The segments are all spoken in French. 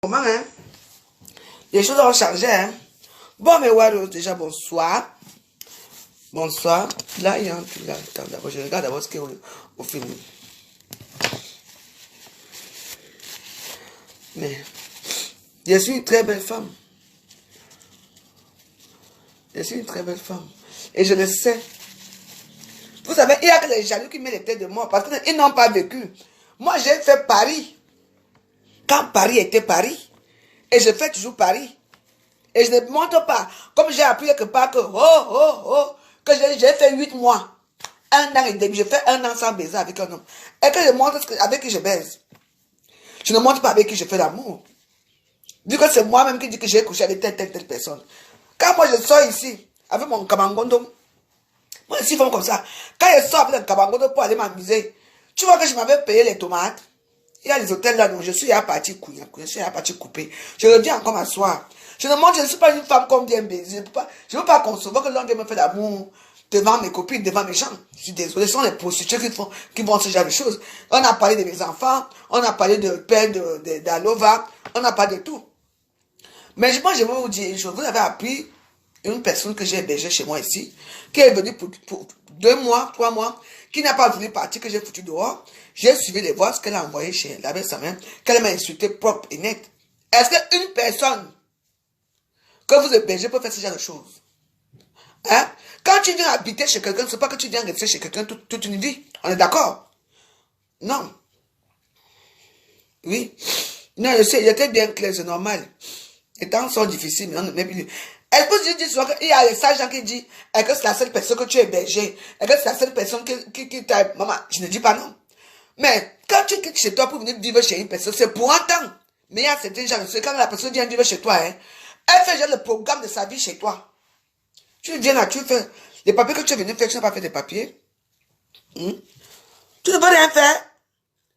Comment, hein? Les choses ont changé, hein? Bon, mes warriors, déjà, bonsoir. Bonsoir. Là, il y a un truc là. Attends, d'abord, je regarde d'abord ce qu'il y a au film. Mais, je suis une très belle femme. Je suis une très belle femme. Et je le sais. Vous savez, il y a que les jaloux qui mettent les têtes de moi parce qu'ils n'ont pas vécu. Moi, j'ai fait Paris. Quand Paris était Paris. Et je fais toujours Paris. Et je ne montre pas. Comme j'ai appris quelque part que, que j'ai fait 8 mois. 1 an et demi. J'ai fait 1 an sans baiser avec un homme. Et que je montre avec qui je baise. Je ne montre pas avec qui je fais l'amour. Vu que c'est moi-même qui dis que j'ai couché avec telle personne. Quand moi je sors ici, avec mon kabangondo, moi ici, ils font comme ça. Quand je sors avec un kabangondo pour aller m'amuser, tu vois que je m'avais payé les tomates. Il y a les hôtels là, donc je suis à la partie couille, je suis à la partie coupée. Je reviens encore m'asseoir. Je ne montre, je ne suis pas une femme comme bien baisée. Je ne veux pas concevoir que l'homme me fait l'amour devant mes copines, devant mes gens. Je suis désolé, ce sont les prostituées qui font ce genre de choses. On a parlé de mes enfants, on a parlé de père d'Alova, on a parlé de tout. Mais moi, je vais vous dire une chose. Vous avez appris une personne que j'ai hébergée chez moi ici, qui est venue pour 2 mois, 3 mois, qui n'a pas voulu partir, que j'ai foutu dehors. J'ai suivi les voix, ce qu'elle a envoyé chez elle avec sa main, qu'elle m'a insulté propre et net. Est-ce qu'une personne que vous hébergez peut faire ce genre de choses? Hein? Quand tu viens habiter chez quelqu'un, c'est pas que tu viens rester chez quelqu'un toute une vie. On est d'accord? Non. Oui. Non, je sais, il était bien clair, c'est normal. Les temps sont difficiles, mais on ne met plus. Elle peut se dire souvent qu'il y a les sages gens qui disent que c'est la seule personne que tu es hébergée, et que c'est la seule personne qui t'a... Maman, je ne dis pas non. Mais quand tu quittes chez toi pour venir vivre chez une personne, c'est pour un temps. Mais il y a certains gens, quand la personne vient vivre chez toi, hein, elle fait genre le programme de sa vie chez toi. Tu viens là, tu fais les papiers que tu es venu faire, tu n'as pas fait des papiers. Tu ne veux rien faire.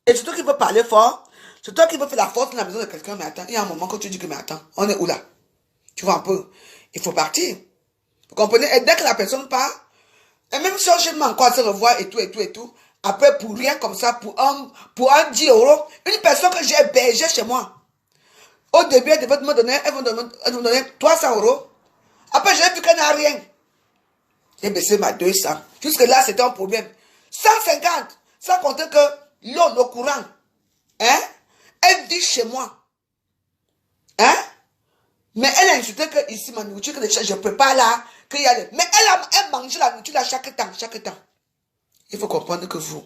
Et c'est toi qui veux parler fort. C'est toi qui veux faire la force dans la maison de quelqu'un. Mais attends, il y a un moment que tu dis que, mais attends, on est où là? Tu vois un peu. Il faut partir. Vous comprenez? Et dès que la personne part, et même si on cherche encore à se revoir et tout, après pour rien comme ça, pour un 10 euros, une personne que j'ai hébergée chez moi. Au début, elle devait me donner, elle me donner 300 euros. Après, j'ai vu qu'elle n'a rien. J'ai baissé ma 200. Jusque là, c'était un problème. 150. Sans compter que l'eau, le courant, hein, elle vit chez moi. Hein? Mais elle a insulté que ici, ma nourriture, que je prépare là, qu'il y a le... Mais elle mange la nourriture là chaque temps. Il faut comprendre que vous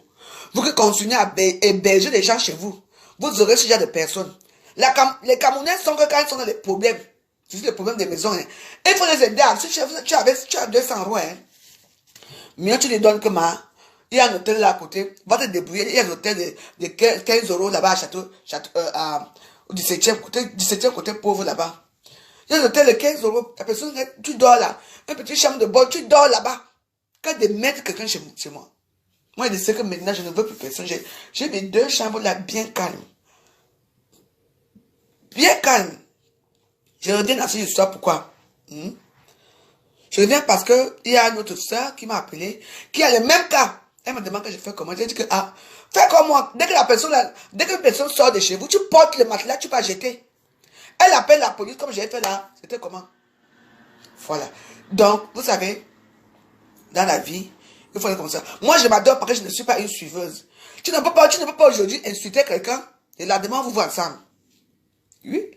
qui continuez à héberger les gens chez vous, vous aurez ce genre de personnes. Les Camerounais sont que quand ils sont dans les problèmes, c'est les problèmes des maisons, hein, il faut les aider. Si tu as 200 euros, hein, mieux tu les donnes que moi. Il y a un hôtel là à côté, va te débrouiller. Il y a un hôtel de 15 euros là-bas au 17e côté pauvre là-bas. Il y a un hôtel de 15 euros. La personne, tu dors là. Un petit chambre de bonne, tu dors là-bas. Quand de mettre quelqu'un chez moi. Moi, je sais que maintenant, je ne veux plus personne. J'ai mes 2 chambres là bien calmes. Bien calmes. Je reviens dans cette histoire. Pourquoi? Je reviens parce que il y a une autre soeur qui m'a appelé, qui a le même cas. Elle me demande que je fais comment. J'ai dit que, fais comme moi. Dès qu'une personne sort de chez vous, tu portes le matelas, tu vas jeter. Elle appelle la police comme j'ai fait là. C'était comment? Voilà. Donc, vous savez, dans la vie, il faut être comme ça. Moi, je m'adore parce que je ne suis pas une suiveuse. Tu ne peux pas aujourd'hui insulter quelqu'un et le lendemain, vous voir ensemble. Oui.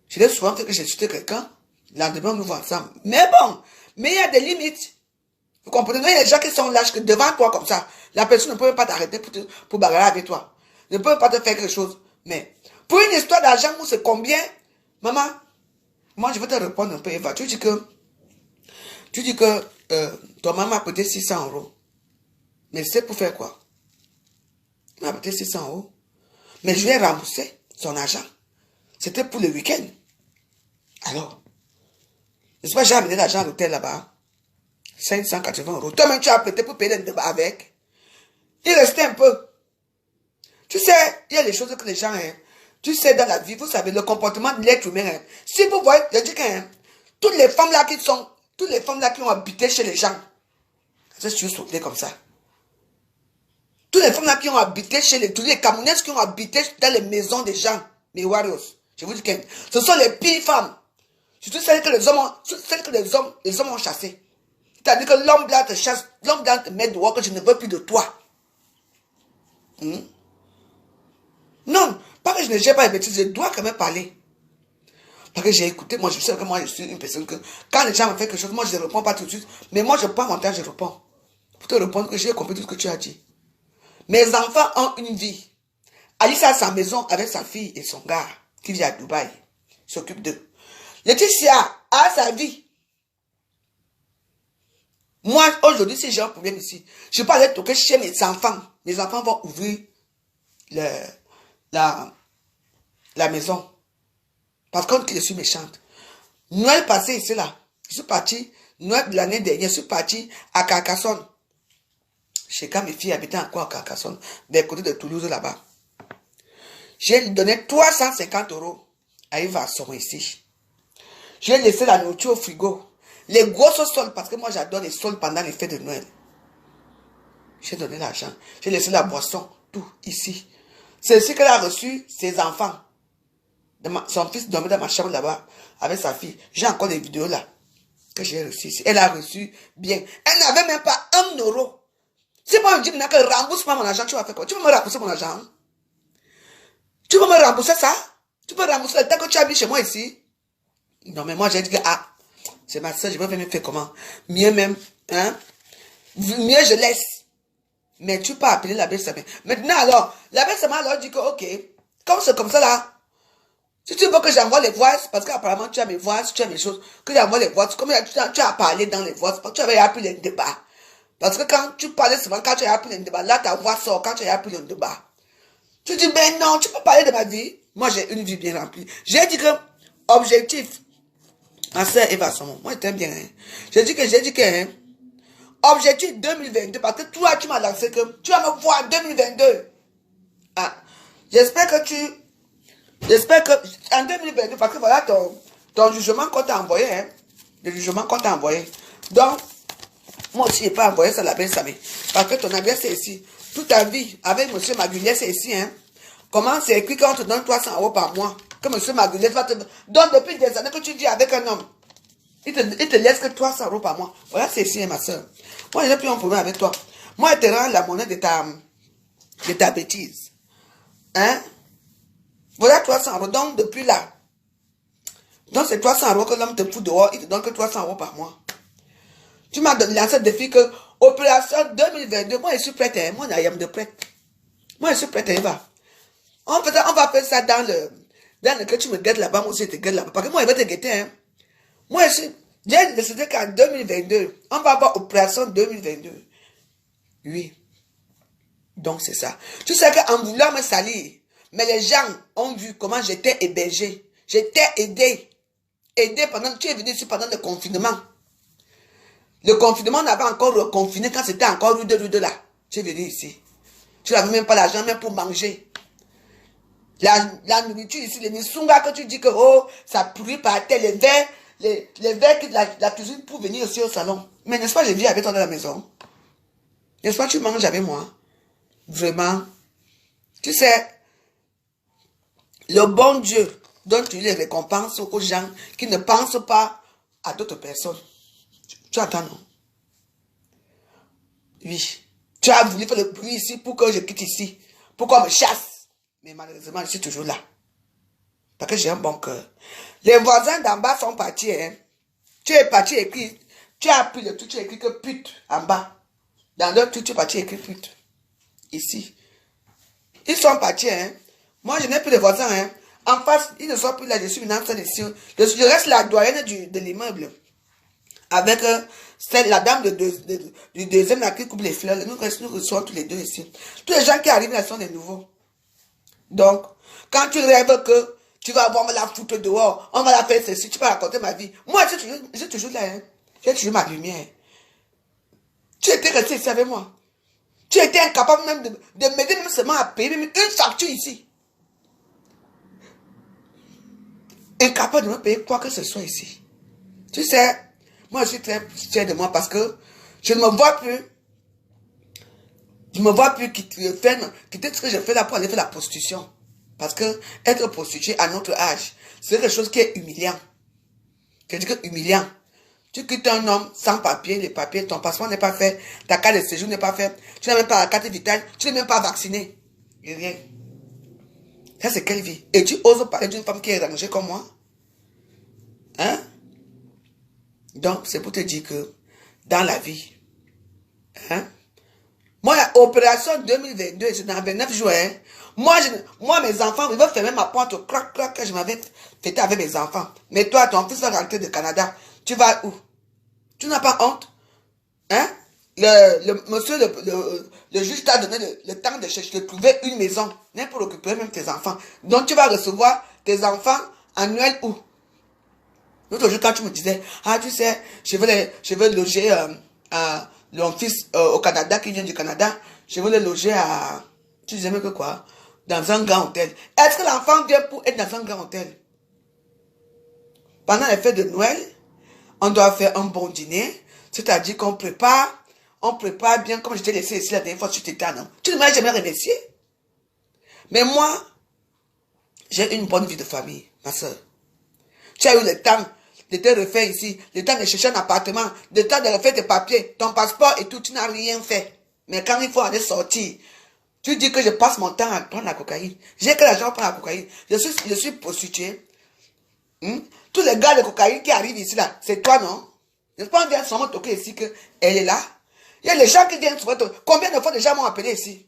Je dis souvent que j'ai insulté quelqu'un, le lendemain, on nous voit ensemble. Mais bon, mais il y a des limites. Vous comprenez? Il y a des gens qui sont lâches que devant toi comme ça, la personne ne peut même pas t'arrêter pour bagarrer avec toi. Ne peut pas te faire quelque chose. Mais pour une histoire d'argent, c'est combien? Maman, moi je vais te répondre un peu, Eva. Tu dis que ton maman a prêté 600 euros. Mais c'est pour faire quoi? Elle m'a prêté 600 euros. Mais je lui ai remboursé son argent. C'était pour le week-end. Alors, je ne sais pas, j'ai amené l'argent à l'hôtel là-bas. 580 euros. Toi-même, tu as prêté pour payer le débat avec. Il restait un peu. Tu sais, il y a des choses que les gens, tu sais, dans la vie, vous savez, le comportement de l'être humain. Si vous voyez, je dis que toutes les femmes là qui ont habité chez les gens, je suis sauté comme ça. Toutes les femmes là qui ont habité chez tous les Camerounaises qui ont habité dans les maisons des gens, les warriors. Je vous dis que ce sont les pires femmes. Surtout celles que les hommes ont chassées. C'est-à-dire que l'homme blanc te chasse, l'homme blanc te met dehors que je ne veux plus de toi. Non, pas que je ne gère pas les bêtises, je dois quand même parler. Parce que j'ai écouté, moi je sais que moi je suis une personne que, quand les gens me font quelque chose, moi je ne réponds pas tout de suite. Mais moi je prends mon temps, je réponds. Pour te répondre que j'ai compris tout ce que tu as dit. Mes enfants ont une vie. Alice a sa maison avec sa fille et son gars qui vit à Dubaï. Il s'occupe d'eux. Laetitia a sa vie. Moi, aujourd'hui, si j'ai un problème ici, je peux aller toquer chez mes enfants. Mes enfants vont ouvrir la maison. Parce que je suis méchante. Noël passé ici, là. Je suis partie, Noël de l'année dernière, je suis partie à Carcassonne. Chez quand mes filles habitaient encore à Carcassonne, des côtés de Toulouse, là-bas. J'ai donné 350 € à Eva Sommer ici. J'ai laissé la nourriture au frigo. Les grosses soldes, parce que moi j'adore les soldes pendant les fêtes de Noël. J'ai donné l'argent. J'ai laissé la boisson, tout, ici. C'est ce qu'elle a reçu, ses enfants. Son fils dormait dans ma chambre là-bas, avec sa fille. J'ai encore des vidéos là, que j'ai reçues ici. Elle a reçu bien. Elle n'avait même pas 1 €. Si moi je dis maintenant que rembourse pas mon argent, tu vas faire quoi? Tu vas me rembourser mon argent? Tu vas me rembourser ça? Tu peux rembourser le temps que tu habites chez moi ici? Non, mais moi j'ai dit que, ah, c'est ma soeur, je vais me faire comment? Mieux même, hein? Mieux je laisse. Mais tu peux appeler la belle-sœur. Maintenant alors, la belle-sœur alors dit que, ok, comme c'est comme ça là, si tu veux que j'envoie les voix, parce qu'apparemment tu as mes voix, tu as mes choses, que j'envoie les voix, comme tu as parlé dans les voix, parce que tu avais appris les débats. Parce que quand tu parlais souvent, quand tu as appris les débats, là ta voix sort quand tu as appris le débat. Tu dis, ben non, tu peux parler de ma vie. Moi j'ai une vie bien remplie. J'ai dit que, objectif, ma soeur Eva Sommer, moi je t'aime bien. Hein. J'ai dit que, hein, objectif 2022, parce que toi tu m'as lancé que tu vas me voir en 2022. Ah, j'espère que en 2022, parce que voilà ton jugement qu'on t'a envoyé, hein, le jugement qu'on t'a envoyé. Donc, moi aussi, je n'ai pas envoyé ça à la belle Samé. Parce que ton adresse, c'est ici. Toute ta vie, avec M. Magulier, c'est ici, hein. Comment c'est écrit quand on te donne 300 € par mois? Que M. Magulier va te donne depuis des années que tu dis avec un homme. Il te laisse que 300 € par mois. Voilà, c'est ici, hein, ma soeur. Moi, je n'ai plus un problème avec toi. Moi, je te rends la monnaie de ta bêtise. Hein? Voilà 300 €. Donc, depuis là. Donc, c'est 300 € que l'homme te fout dehors. Il te donne que 300 € par mois. Tu m'as lancé le défi que, opération 2022, moi, je suis prête. Hein? Moi, je suis de prête. Moi, je suis prête, Eva. On va faire ça dans le que tu me guettes là-bas. Moi aussi, je te guette là-bas. Parce que moi, je vais te guetter. Hein? Moi, j'ai décidé qu'en 2022, on va avoir opération 2022. Oui. Donc, c'est ça. Tu sais qu'en voulant me salir, mais les gens ont vu comment j'étais hébergé. J'étais aidé. Tu es venu ici pendant le confinement. Le confinement, on avait encore reconfiné quand c'était encore rue de là. Tu es venu ici. Tu n'avais même pas l'argent même pour manger. La nourriture ici, les misunga que tu dis que oh, ça pourrit par terre, les verres que la cuisine pour venir aussi au salon. Mais n'est-ce pas, je vis avec toi dans la maison? N'est-ce pas, tu manges avec moi? Vraiment. Tu sais, le bon Dieu donne les récompenses aux gens qui ne pensent pas à d'autres personnes. Tu attends, non? Oui. Tu as voulu faire le bruit ici pour que je quitte ici. Pour qu'on me chasse. Mais malheureusement, je suis toujours là. Parce que j'ai un bon cœur. Les voisins d'en bas sont partis. Hein. Tu es parti écrire. Tu as pris le truc, tu as écrit que pute en bas. Dans l'autre truc, tu es parti écrire pute. Ici. Ils sont partis. Hein. Moi, je n'ai plus de voisins. Hein. En face, ils ne sont plus là. Je suis une enfant ici. Je reste la doyenne de l'immeuble. Avec la dame du deuxième là, qui coupe les fleurs. Nous restons tous les deux ici. Tous les gens qui arrivent là sont des nouveaux. Donc, quand tu rêves que tu vas avoir la foutre dehors, on va la faire ceci, tu peux raconter ma vie. Moi, je suis toujours là. Hein. J'ai toujours ma lumière. Tu étais resté ici avec moi. Tu étais incapable même de m'aider même seulement à payer même une facture ici. Incapable de me payer quoi que ce soit ici. Tu sais, moi je suis très fier de moi parce que je ne me vois plus. Je ne me vois plus quitter ce que je fais là pour aller faire la prostitution. Parce que être prostituée à notre âge, c'est quelque chose qui est humiliant. Quelque chose humiliant. Tu quittes un homme sans papier, les papiers, ton passeport n'est pas fait, ta carte de séjour n'est pas faite, tu n'as même pas la carte vitale, tu n'es même pas vacciné. Et rien. Ça, c'est quelle vie? Et tu oses parler d'une femme qui est rangée comme moi? Hein? Donc, c'est pour te dire que dans la vie, hein? Moi, l'opération 2022, c'est dans 29 jours. Hein? Moi, mes enfants, ils veulent fermer ma porte au crac, que je m'avais fêté avec mes enfants. Mais toi, ton fils va rentrer du Canada. Tu vas où? Tu n'as pas honte? Hein? Monsieur, le juge t'a donné le temps de chercher, de trouver une maison, même pour occuper même tes enfants. Donc, tu vas recevoir tes enfants annuels où? L'autre jour, quand tu me disais, ah, tu sais, je veux loger mon fils au Canada, qui vient du Canada, je veux le loger à, tu disais même que quoi? Dans un grand hôtel. Est-ce que l'enfant vient pour être dans un grand hôtel? Pendant les fêtes de Noël, on doit faire un bon dîner, c'est-à-dire qu'on prépare bien, comme je t'ai laissé ici la dernière fois, tu t'étais non. Tu ne m'as jamais remercié. Mais moi, j'ai une bonne vie de famille, ma soeur. Tu as eu le temps de te refaire ici, le temps de chercher un appartement, le temps de refaire tes papiers, ton passeport et tout, tu n'as rien fait. Mais quand il faut aller sortir, tu dis que je passe mon temps à prendre la cocaïne. J'ai que l'argent pour prendre la cocaïne. Je suis prostituée. Tous les gars de cocaïne qui arrivent ici, là, c'est toi, non? Je pas vient seulement toquer ici qu'elle est là. Il y a les gens qui viennent souvent toquer. Combien de fois de gens m'ont appelé ici?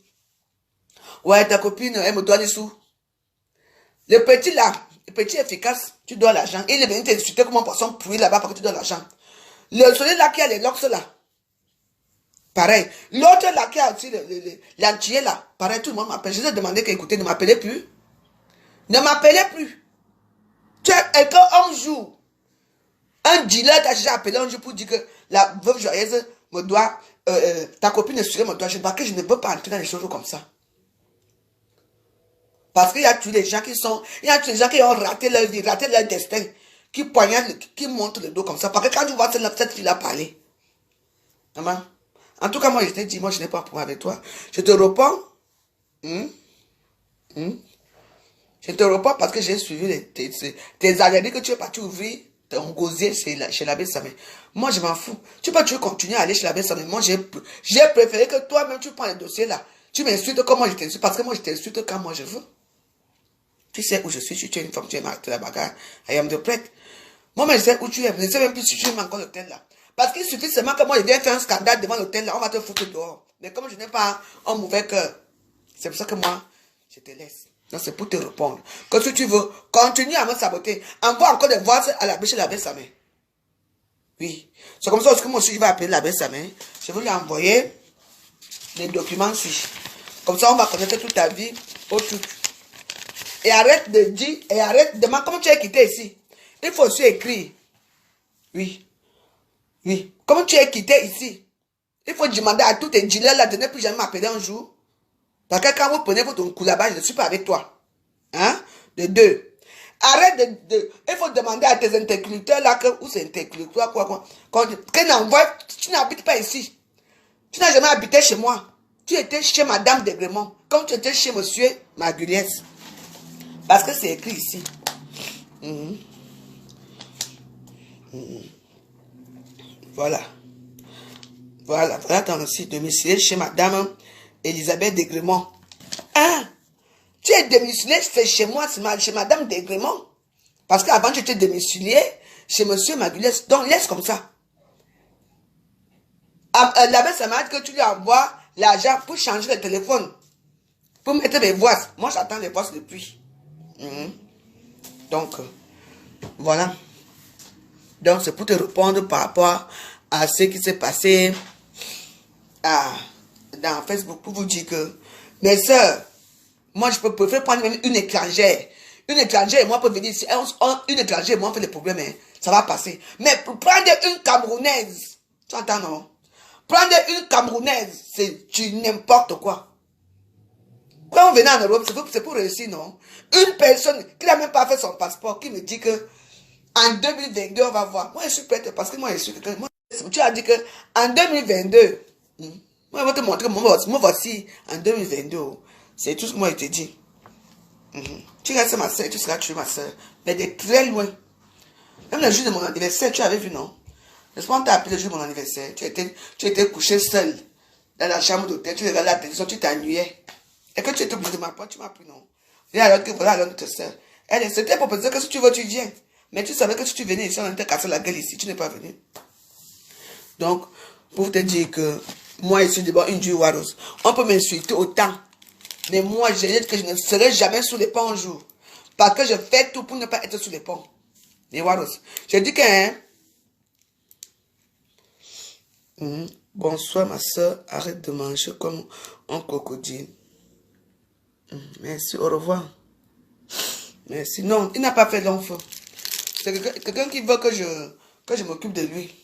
Ouais, ta copine, elle me doit des sous. Le petit là, le petit efficace, tu dois l'argent. Il est venu t'insulter comme un poisson pourri là-bas parce que tu dois l'argent. Celui là qui a les locks là, pareil. L'autre là qui a aussi l'antillais là, pareil, tout le monde m'appelle. Je lui ai demandé qu'écoutez, ne m'appelez plus. Ne m'appelez plus. Tu es qu'un jour, un dealer t'a déjà appelé un jour pour dire que la veuve joyeuse me doit, ta copine assurée me doit. Je ne veux pas entrer dans les choses comme ça. Parce qu'il y a tous les gens il y a tous les gens qui ont raté leur vie, raté leur destin, qui poignardent, qui montent le dos comme ça. Parce que quand tu vois cette fille-là parler, maman, en tout cas, moi, je t'ai dit, moi, je n'ai pas pour avec toi. Je te réponds, je te réponds parce que j'ai suivi tes allergies que tu es parti ouvrir ton gosier chez l'abbé Samé. Moi, je m'en fous. Tu peux continuer à aller chez l'abbé Samé. Moi, j'ai préféré que toi-même, tu prends le dossier là. Tu m'insultes comme moi, je t'insulte. Parce que moi, je t'insulte quand moi je veux. Tu sais où je suis, tu es une femme, tu es la bagarre, I am the prêtre. Moi, je sais où tu es, je ne sais même plus si tu es encore l'hôtel là. Parce qu'il suffit seulement que moi, je viens faire un scandale devant l'hôtel là, on va te foutre dehors. Mais comme je n'ai pas un mauvais cœur, c'est pour ça que moi, je te laisse. Non, c'est pour te répondre. Que si tu veux, continue à me saboter. Envoie encore des voix à la bêche de l'abbé Samé. Oui. C'est comme ça que moi aussi, je vais appeler l'abbé Samé. Je vais lui envoyer les documents ici. Comme ça, on va connaître toute ta vie au truc. Et arrête de dire, et arrête de demander comment tu es quitté ici. Il faut aussi écrire. Oui. Oui. Comment tu es quitté ici. Il faut demander à tous tes dealers là de ne plus jamais m'appeler un jour. Parce que quand vous prenez votre coup là-bas, je ne suis pas avec toi. Hein? De deux. Arrête il faut demander à tes interlocuteurs là que, où c'est interlocuteur, quoi. Tu n'habites pas ici. Tu n'as jamais habité chez moi. Tu étais chez Madame Degremont. Comme tu étais chez Monsieur Maguliès. Parce que c'est écrit ici. Voilà. Voilà ton aussi domicilié chez Madame Elisabeth Degremont. Hein? Tu es domicilié chez moi, chez Madame Degremont. Parce qu'avant, tu étais domicilié chez Monsieur Maguliès. Donc, laisse comme ça. L'abbé Samad que tu lui envoies l'argent pour changer le téléphone. Pour mettre mes voix. Moi, j'attends les voix depuis. Donc, voilà. Donc, c'est pour te répondre par rapport à ce qui s'est passé dans Facebook. Pour vous dire que, mes soeurs, moi, je peux préférer prendre même une étrangère. Une étrangère et moi, peut venir ici. Une étrangère et moi, on fait des problèmes. Hein, ça va passer. Mais pour prendre une Camerounaise, tu entends, non? Prendre une Camerounaise, c'est du n'importe quoi. Quand on venait en Europe, c'est pour réussir, non? Une personne qui n'a même pas fait son passeport, qui me dit que en 2022, on va voir. Moi, je suis prête parce que moi, je suis quelqu'un. Tu as dit que en 2022, moi, je vais te montrer, moi voici en 2022. C'est tout ce que moi, je te dis. Tu restes ma soeur et tu seras tuée, ma soeur. Mais de très loin. Même le jour de mon anniversaire, tu avais vu, non? N'est-ce pas, on t'a appelé le jour de mon anniversaire. Tu étais couché seul dans la chambre d'hôtel. Tu regardais la télévision, tu t'ennuyais. Et que tu étais obligé de m'apprendre, tu m'as pris, non? Et alors que voilà, alors notre soeur. Elle s'était proposé que si tu veux, tu viens. Mais tu savais que si tu venais ici, on était cassé la gueule ici. Tu n'es pas venu. Donc, pour te dire que moi, je suis d'abord une Dieu Waros. On peut m'insulter autant. Mais moi, je dis que je ne serai jamais sous les ponts un jour. Parce que je fais tout pour ne pas être sous les ponts. Les Waros. Je dis que, hein. Bonsoir, ma soeur. Arrête de manger comme un crocodile. Merci, au revoir. Merci. Non, il n'a pas fait l'enfant. C'est quelqu'un qui veut que je m'occupe de lui.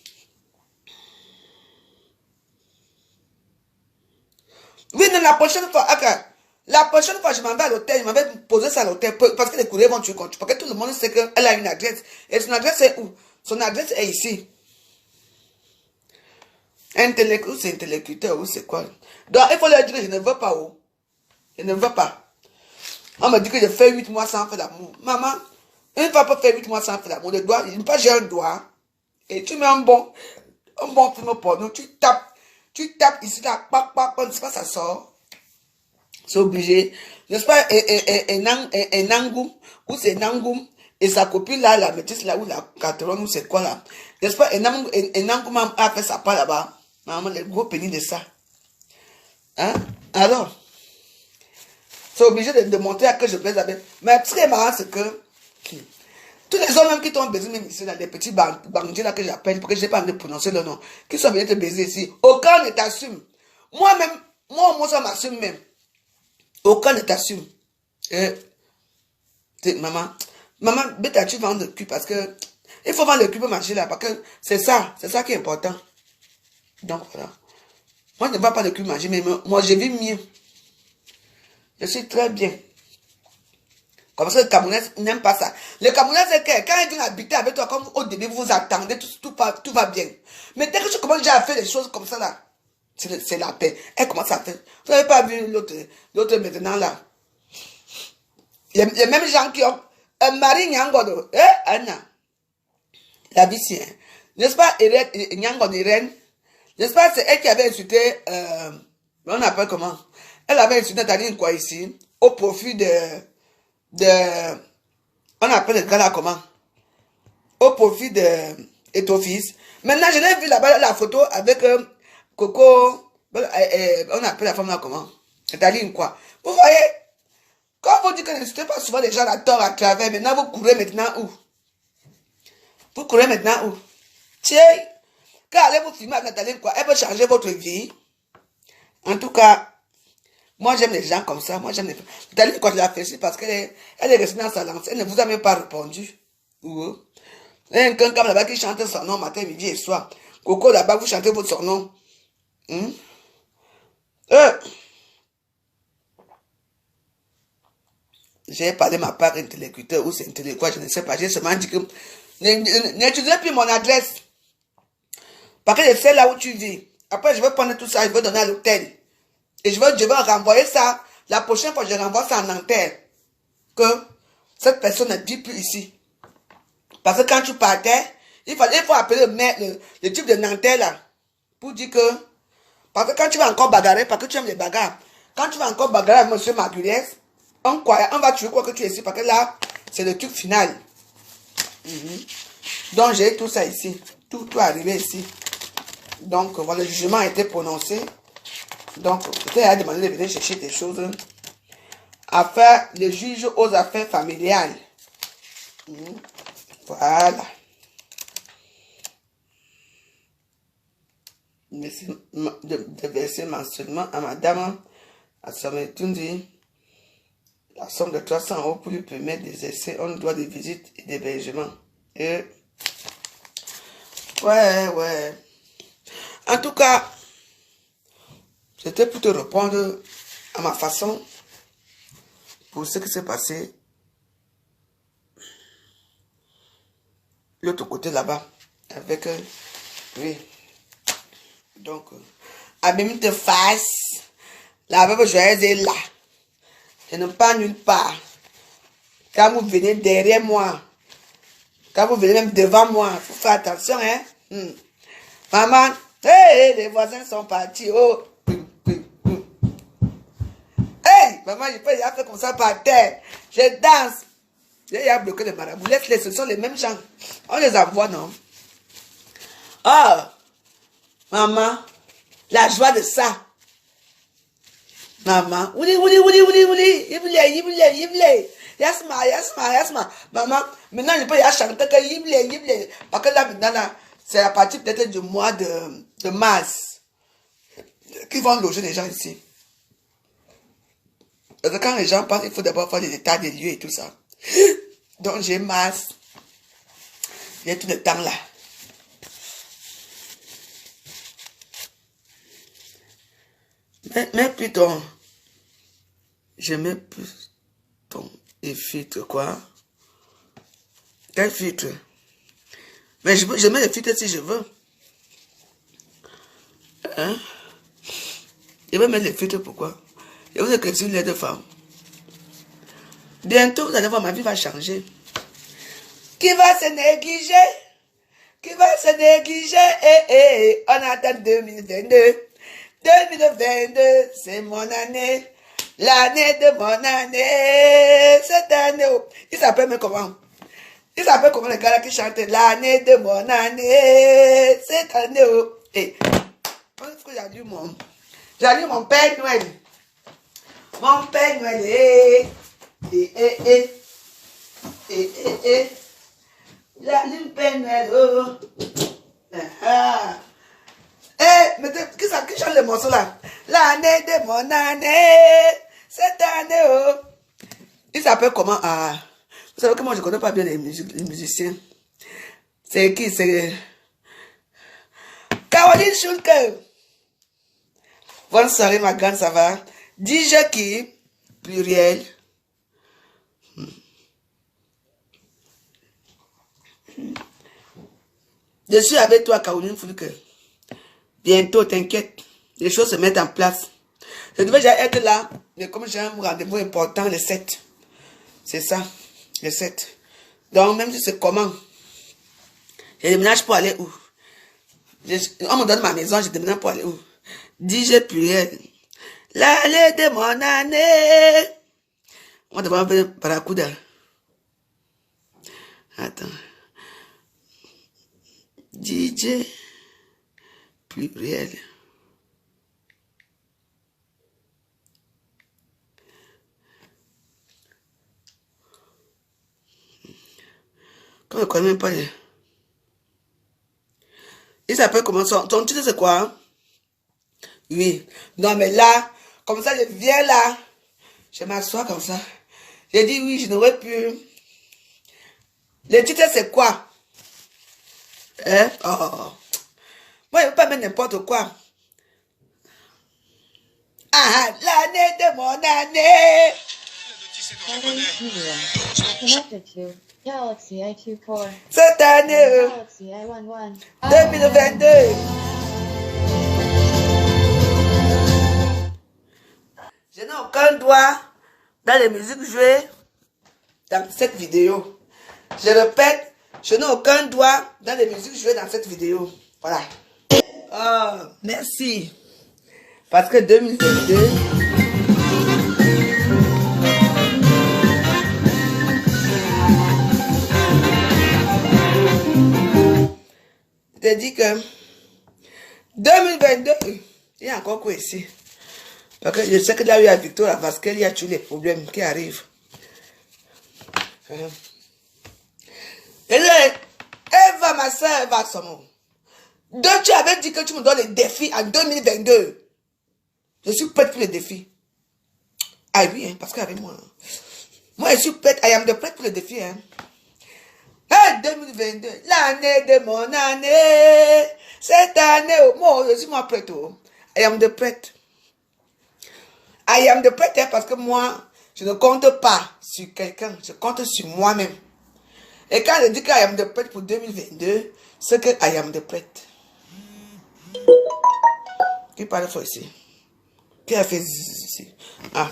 Oui, non, la prochaine fois, okay. La prochaine fois, je m'en vais à l'hôtel, je m'en vais poser ça à l'hôtel, parce que les courriers vont tuer compte. Parce que tout le monde sait qu'elle a une adresse. Et son adresse est où? Son adresse est ici. Intellectuel, c'est intellectuel, ou c'est quoi? Donc, il faut leur dire que je ne veux pas où. Je ne veux pas. On me dit que je fais 8 mois sans faire l'amour. Maman, une fois pour faire 8 mois sans faire l'amour, le doigt, pas j'ai un doigt. Et tu mets un bon film porno, tu tapes ici, là, pac, on ne sait pas, ça sort. C'est obligé. N'est-ce pas, un Nangum, ou c'est Nangum, et sa copine là, la métisse là, ou la Catherine, ou c'est quoi là. N'est-ce pas, un Nangum a fait sa part là-bas. Maman, le gros pénis de ça. Hein? Alors, c'est obligé de montrer à que je plaise avec. Mais ce qui est marrant, c'est que tous les hommes même qui t'ont baisé, même ici, là, des petits bandits là que j'appelle, parce que je n'ai pas envie de prononcer le nom, qui sont venus te baiser ici, aucun ne t'assume. Moi-même, moi, ça m'assume même. Aucun ne t'assume. Maman, bêta, tu vends le cul parce que il faut vendre le cul pour marcher là, parce que c'est ça qui est important. Donc voilà. Moi, je ne vends pas le cul manger, mais moi, je vis mieux. Je suis très bien. Comme ça, le Camerounais n'aime pas ça. Le Camerounais, c'est que quand il vient habiter avec toi, comme au début, vous vous attendez, tout va bien. Mais dès que tu commences déjà à faire des choses comme ça, là, c'est la paix. Elle commence à faire. Vous n'avez pas vu l'autre maintenant, là. Il y a même des gens qui ont un mari Nyangodo. Anna. La vie, c'est. N'est-ce pas, Nyangodo Irène? N'est-ce pas, c'est elle qui avait insulté, on appelle comment? Elle avait insulté Nathalie quoi ici, au profit on appelle le gars là comment? Au profit de ton fils. Maintenant, je l'ai vu là-bas, la photo avec Coco, on appelle la femme là comment? Nathalie quoi? Vous voyez? Quand vous dites que n'insultez pas souvent les gens à tort à travers, maintenant vous courez maintenant où? Vous courez maintenant où? Tiens, quand allez-vous filmer avec Nathalie quoi? Elle peut changer votre vie. En tout cas, moi j'aime les gens comme ça. Moi j'aime les gens. Nathalie quoi, je la félicite parce qu'elle est restée dans sa langue. Elle ne vous a même pas répondu. Il y a un comme là-bas qui chante son nom matin, midi et soir. Coco là-bas, vous chantez votre son nom. J'ai parlé ma part intellectuelle ou c'est intellectuel, je ne sais pas. J'ai seulement dit que n'utilisez plus mon adresse. Parce que je sais là où tu vis. Après, je vais prendre tout ça, je vais donner à l'hôtel. Et je vais renvoyer ça. La prochaine fois, je renvoie ça en Nanterre. Que cette personne ne vit plus ici. Parce que quand tu partais, il faut appeler le type de Nanterre là. Pour dire que. Parce que quand tu vas encore bagarrer, parce que tu aimes les bagarres. Quand tu vas encore bagarrer avec M. Magulès, on va tuer quoi que tu es ici. Parce que là, c'est le truc final. Donc, j'ai tout ça ici. Tout arrivé ici. Donc, voilà, le jugement a été prononcé. Donc, peut-être a demandé de venir chercher des choses. Affaire, le juge aux affaires familiales. Voilà. Merci de verser mensuellement à madame à Sametundi la somme de 300 € pour lui permettre d'exercer un droit de visite et d'hébergement. Et ouais. En tout cas, c'était pour te répondre à ma façon pour ce qui s'est passé l'autre côté là-bas avec oui. Donc, abîme de face, la veuve joyeuse est là. Elle n'est pas nulle part. Quand vous venez derrière moi, quand vous venez même devant moi, il faut faire attention, hein. Maman, hey, les voisins sont partis. Oh. Hey, maman, je peux y faire comme ça par terre. Je danse. Il y a bloqué les marabouts. Laisse-les, ce sont les mêmes gens. On les envoie, non? Oh, maman, la joie de ça. Maman, ouli. Yasma. Maman, maintenant, je peux y chanter que yible. Parce que là, maintenant, là, c'est à partir peut-être du mois de mars qu'ils vont loger les gens ici. Parce que quand les gens passent, il faut d'abord faire des états des lieux et tout ça. Donc, j'ai mars. J'ai tout le temps là. Mais plutôt, je mets plus ton filtre, quoi. Quel filtre? Mais je mets le filtre si je veux. Hein? Je vais mettre le filtre, pourquoi? Je vous ai que sur les deux femmes. Bientôt, vous allez voir, ma vie va changer. Qui va se négliger? Qui va se négliger? On attend 2022. 2022, c'est mon année. L'année de mon année. Cette année. Il s'appelle mais comment? Il s'appelle comment le gars là qui chante l'année de mon année. Cette année. Et est-ce que j'ai lu mon Père Noël. Mon Père Noël. La lune Père Noël. Mais qui chante le morceau là? L'année de mon année, cette année, Il s'appelle comment? Ah, vous savez que moi je connais pas bien les musiciens. C'est qui? C'est Caroline Schulke. Bonne soirée ma grande, ça va? DJ qui? Pluriel. Je suis avec toi Caroline Schulke. Bientôt, t'inquiète, les choses se mettent en place. Je devais déjà être là, mais comme j'ai un rendez-vous important, le 7. C'est ça, le 7. Donc, même si c'est comment, je déménage pour aller où? On me donne ma maison, je déménage pour aller où? DJ pluriel. L'année de mon année. On devrait appeler Barracuda. Attends. DJ pluriel. Comme je ne connais même pas les... Il s'appelle comment? Ton titre c'est quoi? Oui. Non mais là, comme ça je viens là. Je m'assois comme ça. J'ai dit oui, je n'aurais plus. Le titre c'est quoi? Hein? Oh. Moi je ne veux pas mettre n'importe quoi. Ah, l'année de mon année. Galaxy IQ Core. Cette année. Galaxy I11. 2022. Je n'ai aucun droit dans les musiques jouées dans cette vidéo. Je répète, je n'ai aucun droit dans les musiques jouées dans cette vidéo. Voilà. Oh, merci. Parce que 2022... Je te dis que 2022, il y a encore quoi ici? Parce que je sais que là, il y a Victoire parce qu'il y a tous les problèmes qui arrivent. Eva, ma soeur, Eva Somo. Donc, tu avais dit que tu me donnes les défis en 2022. Je suis prête pour les défis. Ah oui, hein, parce qu'avec moi, moi, je suis prête. I am prête pour les défis. Hein. Hey, 2022, l'année de mon année. Cette année, moi, je suis moi prête. I am prête. I am prête hein, parce que moi, je ne compte pas sur quelqu'un. Je compte sur moi-même. Et quand je dis que I am prête pour 2022, c'est que I am prête. Qui parle fort ici? Qui a fait ici? Ah.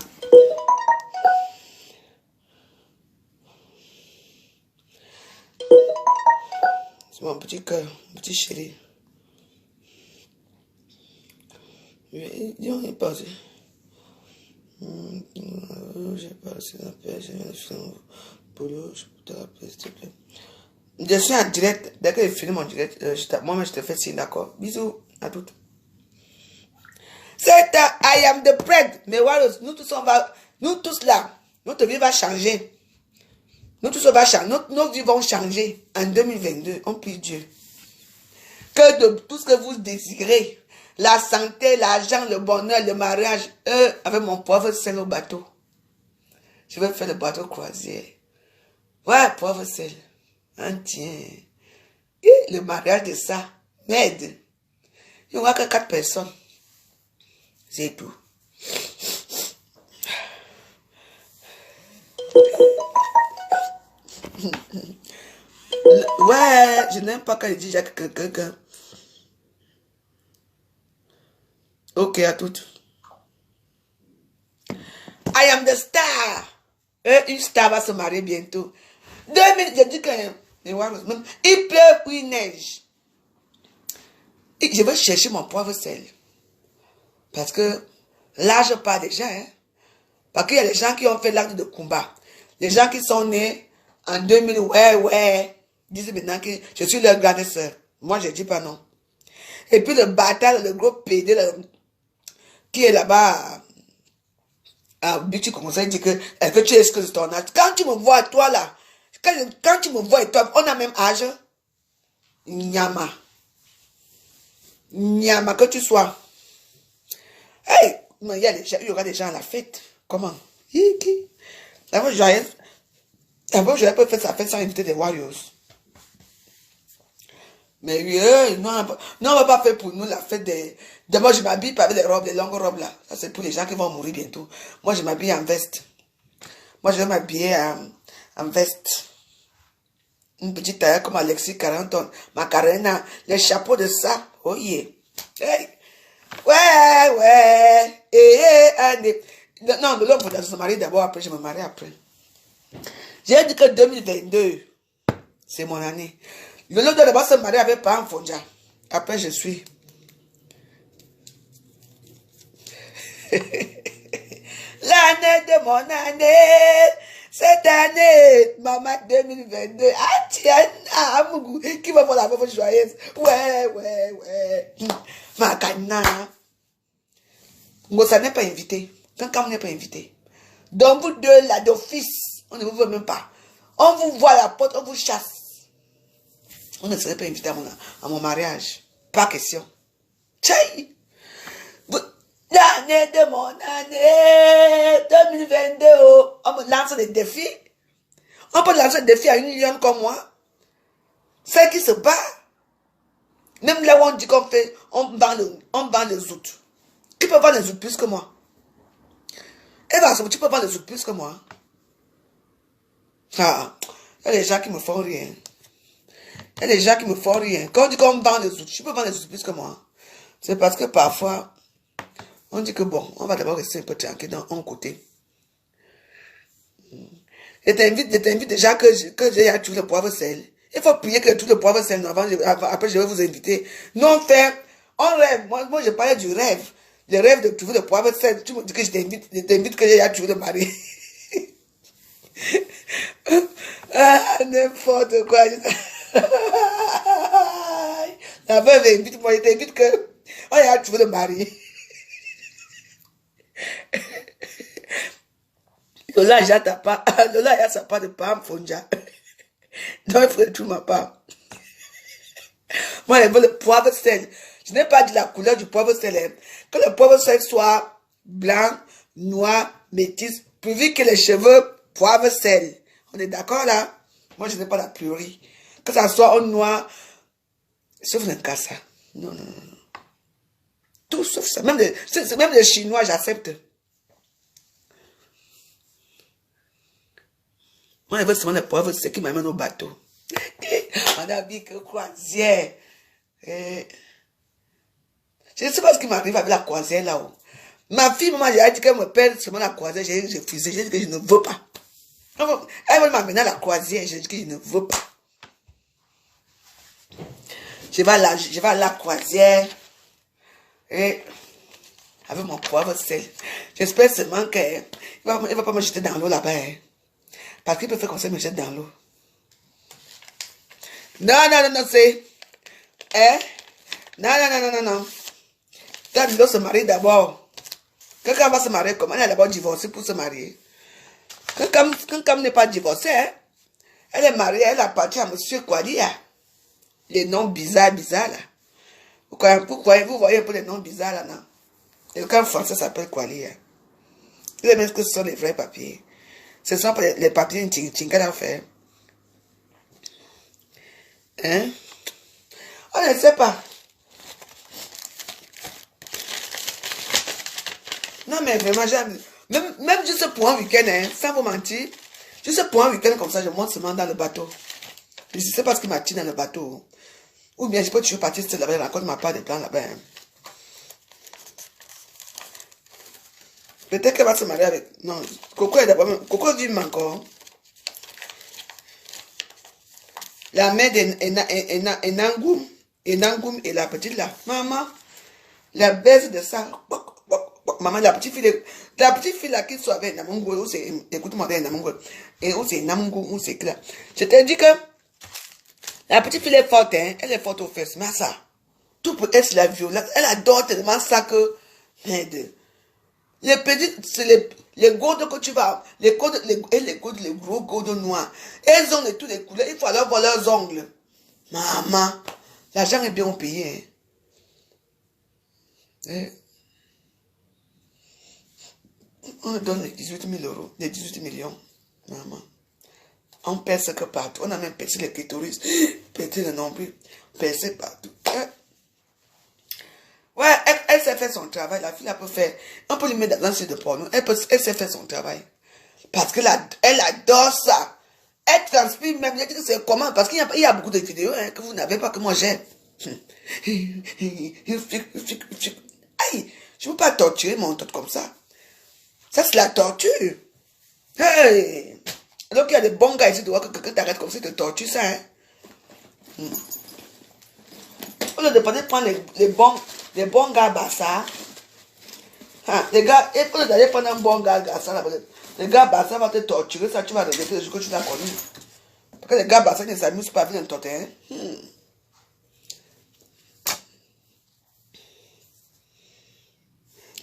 C'est mon petit cœur, mon petit chéri. Il est passé. J'ai passé la paix, j'ai fait un boulot, je peux te rappeler, s'il te plaît. Je suis en direct. Dès que je finis mon direct, moi-même je te fais signe, d'accord? Bisous à toutes. C'est I am the bread. Mais voilà, nous tous là, notre vie va changer. Nous tous on va changer. Nos vies vont changer en 2022. On prie Dieu. Que de tout ce que vous désirez, la santé, l'argent, le bonheur, le mariage, avec mon pauvre sel au bateau. Je vais faire le bateau croisière. Ouais, pauvre sel. Tiens. Et le mariage de ça m'aide. Il n'y aura que 4 personnes. C'est tout. Ouais, je n'aime pas quand il dit Jacques quelqu'un. Ok, à toutes. I am the star. Une star va se marier bientôt. 2000, j'ai dit que il pleut ou il neige. Et je vais chercher mon pauvre sel. Parce que l'âge part déjà. Hein? Parce qu'il y a les gens qui ont fait l'acte de combat. Les gens qui sont nés en 2000, ouais. Disent maintenant que je suis leur grande sœur. Moi, je ne dis pas non. Et puis le bâtard, le gros pédé qui est là-bas à Beauty Conseil dit que tu excuses ton âge. Quand tu me vois, toi là, quand tu me vois et toi, on a même âge. Nyama. Nyama que tu sois. Hey, il y aura des gens à la fête. Comment? D'abord, j'aurais pas fait sa fête sans inviter des Warriors. Mais non, on va pas faire pour nous la fête des... D'abord, je m'habille pas avec les robes, les longues robes là. Ça, c'est pour les gens qui vont mourir bientôt. Moi, je m'habille en veste. Moi, je vais m'habiller en veste. Une petite taille comme Alexis Carenton, Macarena, les chapeaux de ça. Oh yeah. Hey. Ouais. Non, l'homme faut se marier d'abord, après je me marie après. J'ai dit que 2022, c'est mon année. L'homme doit d'abord se marier avec Pam Fonja. Après je suis. L'année de mon année. Cette année, maman 2022, tiens, Amougou, qui va voir la veuve joyeuse? Ouais. Macana. Ça n'est pas invité. Quand on n'est pas invité. Donc vous deux là, d'office, on ne vous veut même pas. On vous voit à la porte, on vous chasse. On ne serait pas invité à mon mariage. Pas question. Tchaï! L'année de mon année 2022, on me lance des défis. On peut lancer des défis à une lionne comme moi. Celle qui se bat. Même là où on dit qu'on fait, on vend les outils. Qui peut vendre les outils plus que moi? Eva, tu peux vendre les outils plus que moi? Ah, il y a des gens qui me font rien. Il y a des gens qui me font rien. Quand on dit qu'on vend les outils, tu peux vendre les outils plus que moi. C'est parce que parfois, on dit que bon, on va d'abord rester un peu tranquille dans un côté. Je t'invite déjà que j'ai tout le poivre sel. Il faut prier que tout le poivre sel, après je vais vous inviter. Non, on rêve. Moi, je parlais du rêve. Le rêve de trouver le poivre sel. Tu me dis que je t'invite que j'ai tout le mari. N'importe quoi. La veuve invite-moi, je t'invite que on a trouvé le mari. Lola, Lola, il y a sa part de Pam Fonja. Donc, il faut tout ma part. Moi, je veux le poivre sel. Je n'ai pas dit la couleur du poivre sel. Que le poivre sel soit blanc, noir, métis, pourvu que les cheveux poivre sel. On est d'accord là? Moi, je n'ai pas la pleurie. Que ça soit en noir, sauf le cassa. Non. Tout sauf ça. Même les Chinois, j'accepte. Moi, je veux seulement les poivres secs qui m'amènent au bateau. On a vu que croisière. Je ne sais pas ce qui m'arrive avec la croisière là-haut. Ma fille, maman, j'ai dit qu'elle me perd seulement la croisière. J'ai refusé. J'ai dit que je ne veux pas. Elle veut m'amener à la croisière. J'ai dit que je ne veux pas. Je vais à la croisière. Et avec mon poivre sel. J'espère seulement qu'il ne va pas me jeter dans l'eau là-bas. Hein. Parce qu'il peut faire comme ça, il me jette dans l'eau. Non, c'est... Hein? Non. Quand l'eau se marie d'abord. Quelqu'un va se marier comment? Elle a d'abord divorcé pour se marier. Quelqu'un n'est pas divorcé, hein? Elle est mariée, elle a parti à monsieur Kwalia. Les noms bizarres là. Pourquoi vous voyez un peu les noms bizarres là, non? Quelqu'un français s'appelle Kwalia. Vous savez que ce sont les vrais papiers. Ce sont pas les papiers qu'elle a fait. Hein? On ne sait pas. Non, mais vraiment, j'aime. Même juste pour un week-end, hein, sans vous mentir, juste pour un week-end comme ça, je monte seulement dans le bateau. Je ne sais pas ce qui m'a tiré dans le bateau. Ou bien je peux toujours partir là-bas, elle raconte ma part des plans là-bas. Hein. Peut-être qu'elle va se marier avec... Non, Coco est d'abord... Coco vit encore. La mère d'Enangoum. Enangoum et la petite là. Maman, la baisse de ça. Maman, la petite fille là qui soit avec Namungo, écoute-moi bien Namungo, et où c'est Namungo, où c'est clair. Je te dis que la petite fille est forte, hein, elle est forte aux fesses, mais ça, tout pour être la violence, elle adore tellement ça que, merde. Les petits, c'est les gourdes que tu vas, les gros gourdes noirs, elles ont de toutes les couleurs, il faut alors voir leurs ongles. Maman, l'argent est bien payé, hein. On donne les 18 000 euros, les 18 millions. Maman. On perce que partout. On a même percé les clitoris, pété le nombril, percé partout. Ouais, elle sait faire son travail. La fille, elle peut faire. On peut lui mettre dans l'ancien de porno. Elle sait faire son travail. Parce qu'elle adore ça. Elle transpire même. Je dis que c'est comment? Parce qu'il y a beaucoup de vidéos hein, que vous n'avez pas, que moi j'ai. Aïe, je ne peux pas torturer mon tête comme ça. Ça, c'est la torture. Hey! Donc, il y a des bons gars ici, tu vois, que quelqu'un t'arrête comme ça, te torture ça, hein. Au lieu de prendre les bons gars Bassa, hein, les gars, et au lieu d'aller prendre un bon gars Bassa, là, les gars Bassa vont te torturer, ça, tu vas regretter le jour que tu l'as connu. Parce que les gars Bassa ne s'amusent pas bien de torturer, hein.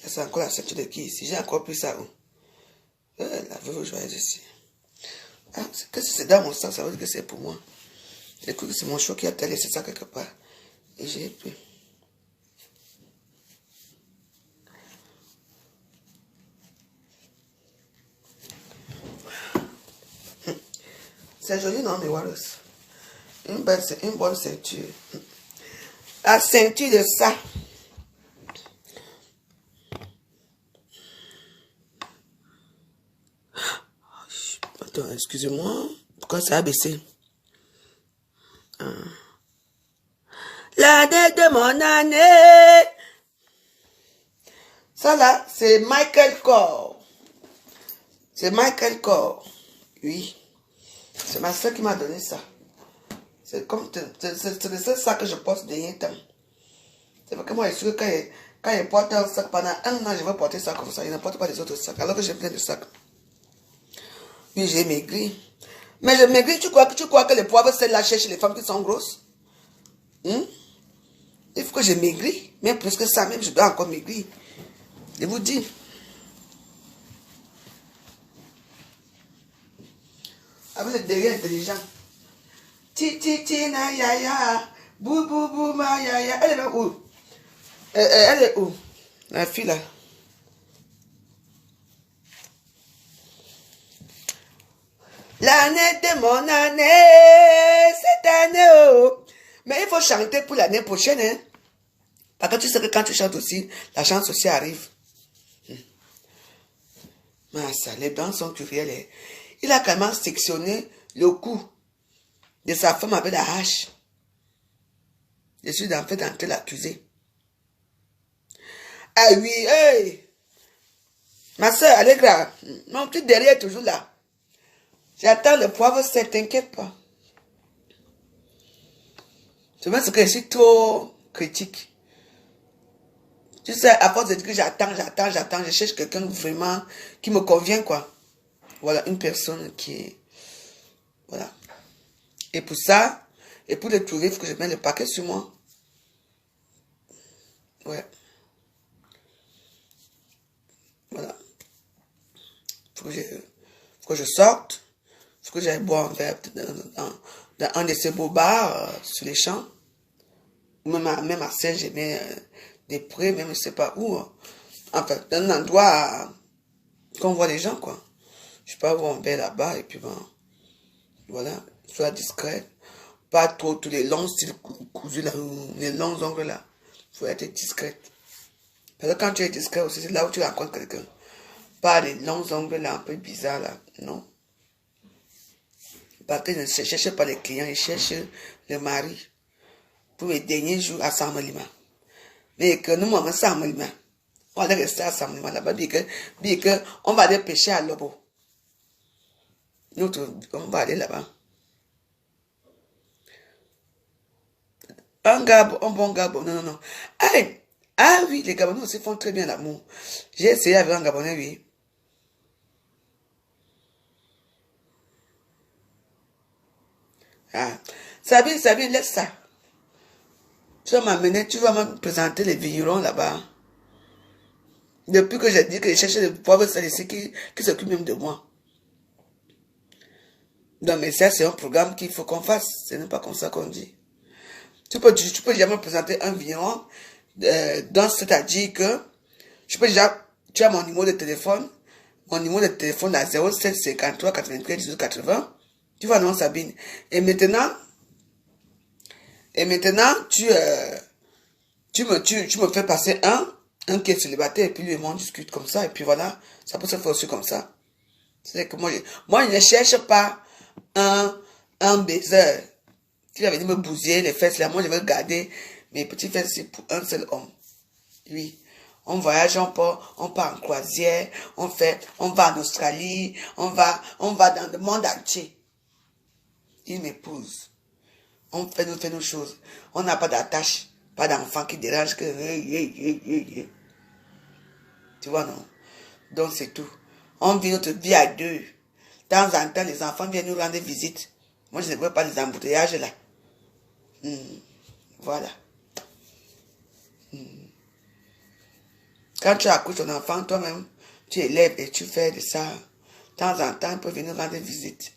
C'est encore la ceinture de qui ici? J'ai encore pris ça où? La veuve joyeuse ici. Ah, que si c'est dans mon sang, ça veut dire que c'est pour moi. J'ai cru que c'est mon choix qui a laissé ça quelque part. Et j'ai pris. C'est joli, non, mais Wallace? Une bonne ceinture. La ceinture de ça. Attends, excusez-moi. Pourquoi ça a baissé? L'année de mon année. Ça là, c'est Michael Kors. C'est Michael Kors. Oui. C'est ma soeur qui m'a donné ça. C'est comme... C'est ça que je porte dernier temps. C'est parce que moi, je suis sûr que quand il porte un sac pendant un an, je vais porter ça comme ça. Il ne porte pas les autres sacs. Alors que j'ai plein de sacs. Oui, j'ai maigri. Mais je maigris, tu crois que les poivres c'est lâché chez les femmes qui sont grosses? Il faut que je maigris. Même plus que ça, même je dois encore maigrir. Je vous dis. Avec le derrière intelligent. Ti, na, ya. Bou, bou, bou, ma, ya. Elle est où? Elle est où? La fille là. L'année de mon année, cette année, oh. Mais il faut chanter pour l'année prochaine, hein. Parce que tu sais que quand tu chantes aussi, la chance aussi arrive. Mais ça, les blancs sont curieux. Il a quand même sectionné le cou de sa femme avec la hache. Je suis en fait en train de l'accuser. Ah oui, hey! Ma soeur, Allegra, mon petit derrière est toujours là. J'attends le poivre, c'est t'inquiète pas. C'est même ce que je suis trop critique. Tu sais, à force de dire que j'attends, je cherche quelqu'un vraiment qui me convient, quoi. Voilà, une personne qui est... Voilà. Et pour ça, et pour le trouver, il faut que je mette le paquet sur moi. Ouais. Voilà. Faut que je sorte. Faut que j'aille boire un verre dans un de ces beaux bars sur les champs. Même à Serge, j'ai mis des prés, même je sais pas où. Enfin, dans un endroit qu'on voit les gens, quoi. Je peux avoir un verre là-bas et puis bon. Voilà. Sois discrète. Pas trop tous les longs styles cousus là, les longs ongles là. Faut être discrète. Parce que quand tu es discret aussi, c'est là où tu rencontres quelqu'un. Pas les longs ongles là, un peu bizarres là. Non. Parce que je ne cherche pas les clients, je cherche le mari. Pour mes derniers jours à Samalima. Mais que nous, maman, Samalima. On va rester à Samalima là-bas. Bien que on va aller pêcher à Lobo. Nous, on va aller là-bas. Un bon Gabon, non. Ah oui, les Gabonais aussi font très bien l'amour. J'ai essayé avec un Gabonais, oui. Ah, Sabine, laisse ça. Tu vas m'amener, tu vas me présenter les vignerons là-bas. Depuis que j'ai dit que je cherche des pauvres salissés qui s'occupent même de moi. Non, mais ça, c'est un programme qu'il faut qu'on fasse. Ce n'est pas comme ça qu'on dit. Tu peux déjà me présenter un vigneron, c'est-à-dire que tu as mon numéro de téléphone. Mon numéro de téléphone à 07 53 93 18 80. Tu vois, non, Sabine. Et maintenant, tu me fais passer un qui est célibataire, et puis lui et moi, on discute comme ça, et puis voilà, ça peut se faire aussi comme ça. C'est que moi, je ne cherche pas un baiser qui va venir me bousiller les fesses là. Moi, je veux garder mes petits fesses pour un seul homme. Oui. On voyage, on part en croisière, on va en Australie, on va dans le monde entier. Il m'épouse. Nous fait nos choses. On n'a pas d'attache, pas d'enfant qui dérange que... Tu vois, non? Donc, c'est tout. On vit notre vie à deux. De temps en temps, les enfants viennent nous rendre visite. Moi, je ne veux pas les embouteillages là. Voilà. Quand tu accouches ton enfant, toi-même, tu élèves et tu fais de ça. De temps en temps, il peut venir rendre visite.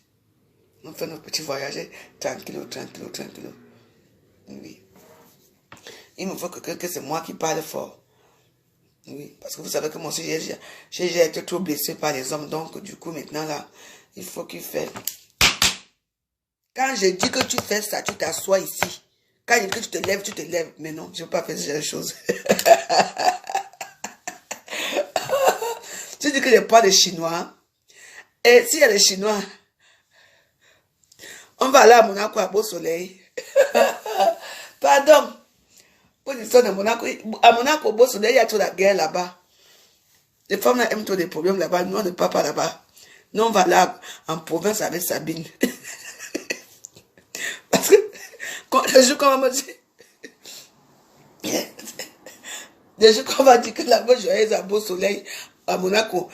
On fait nos petits voyages tranquillos. Oui. Il me faut que c'est moi qui parle fort. Oui, parce que vous savez que moi aussi, j'ai été trop blessé par les hommes. Donc, du coup, maintenant, là, il faut qu'il fasse. Quand je dis que tu fais ça, tu t'assois ici. Quand je dis que tu te lèves. Mais non, je ne veux pas faire ce genre de choses. Tu dis que je parle de Chinois. Et s'il y a des Chinois, on va aller à Monaco à beau soleil. Pardon. Pour l'histoire de Monaco, à Monaco, au beau soleil, il y a toute la guerre là-bas. Les femmes là, aiment trop des problèmes là-bas. Nous, on ne part pas là-bas. Nous, on va là en province avec Sabine. Parce que, le jour qu'on va me dire, le jour qu'on va dire que la bonne joyeuse à beau soleil, à Monaco,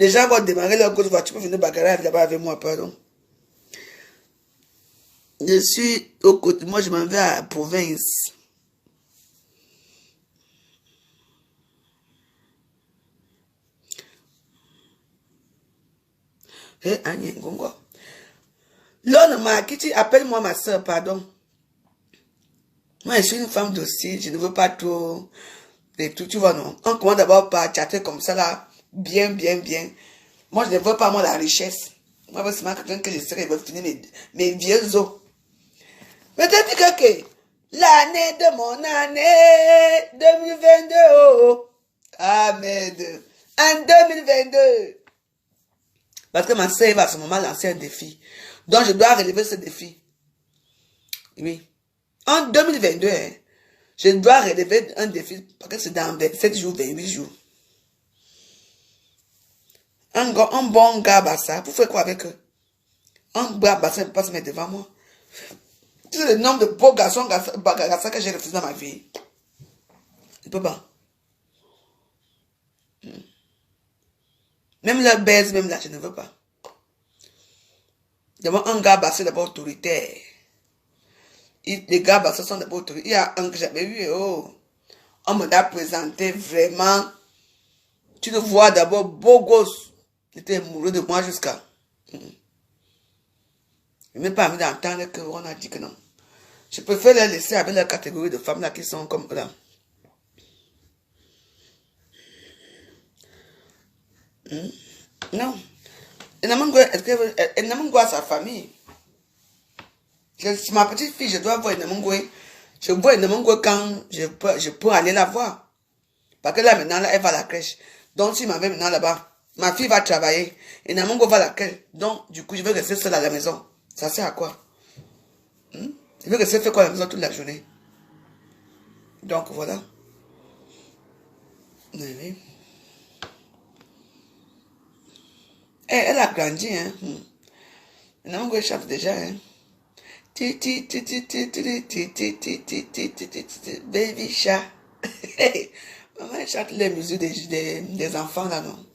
les gens vont démarrer leur grosse voiture pour venir bagarrer là-bas avec moi, pardon. Je suis au côté, moi je m'en vais à la province. Eh, Agnès Gongo. L'homme m'a quitté, appelle-moi ma soeur, pardon. Moi, je suis une femme docile, je ne veux pas trop et tout, tu vois, non. On commence d'abord par chatter comme ça, là, bien. Moi, je ne veux pas, moi, la richesse. Moi, je veux seulement quelqu'un que je sais qu'il va finir mes vieux os. Mais tu dis que l'année de mon année 2022, oh, Ahmed, en 2022. Parce que ma sœur va à ce moment lancer un défi. Donc, je dois relever ce défi. Oui. En 2022, hein, je dois relever un défi parce que c'est dans 27 jours, 28 jours. Un bon gars, bah ça, vous faites quoi avec eux? Un gars, bah ça ne peut pas se mettre devant moi. Tu sais le nombre de beaux garçons que j'ai refusé dans ma vie. Je ne peux pas. Même leur baise, même là, je ne veux pas. D'abord, un gars, c'est d'abord autoritaire. Les gars, ce sont d'abord autoritaires. Il y a un que j'avais vu, oh, on me l'a présenté vraiment. Tu le vois d'abord, beau gosse. Il était amoureux de moi jusqu'à. Je n'ai même pas envie d'entendre qu'on a dit que non. Je préfère les laisser avec la catégorie de femmes là qui sont comme là. Non. Elle n'a même pas sa famille. Ma petite fille, je dois voir Namungwe. Je vois Namungwe quand je peux aller la voir. Parce que là, maintenant, là, elle va à la crèche. Donc, si ma mère maintenant là-bas, ma fille va travailler. Et Namungwe va à la crèche. Donc, du coup, je vais rester seule à la maison. Ça sert à quoi? Je vais rester faire quoi à la maison toute la journée? Donc, voilà. Oui. Elle a grandi, hein. Namungwe chante déjà, hein. Baby chat. Maman elle chante les musiques des enfants là, non?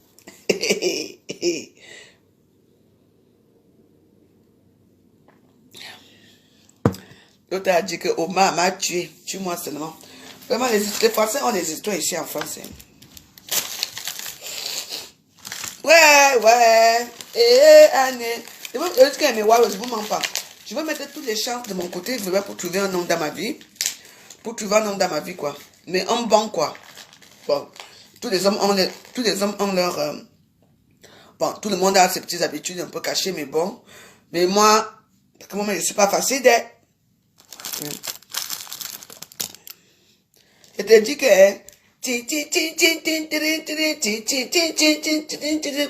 L'autre a dit que Omar m'a tué. Tue-moi seulement. Vraiment, les Français ont des histoires ici en France. Ouais. Anne. Je vous mens pas. Je veux mettre toutes les chances de mon côté pour trouver un homme dans ma vie. Pour trouver un homme dans ma vie, quoi. Mais un bon, quoi. Bon, tous les hommes ont leur... bon, tout le monde a ses petites habitudes un peu cachées, mais bon. Mais moi, parce que moi, je ne suis pas facile d'être. Je te dis que...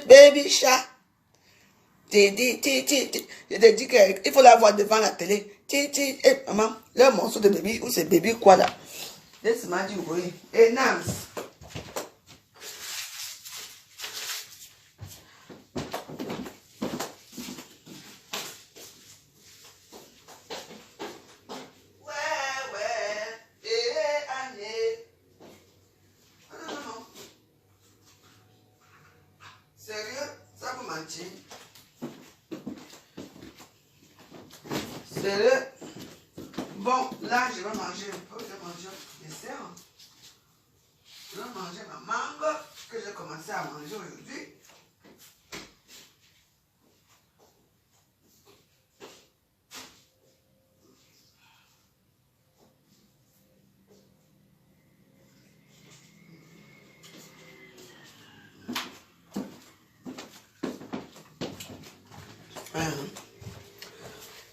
Baby chat. Je te dis qu'il faut la voir devant la télé. Maman, le morceau de bébé, ou c'est bébé quoi là? Laisse-moi dire oui. Et Nams. Sérieux, ça vous mentir? Sérieux? Bon, là, je vais manger un peu, je vais manger un dessert. Je vais manger ma mangue que j'ai commencé à manger aujourd'hui.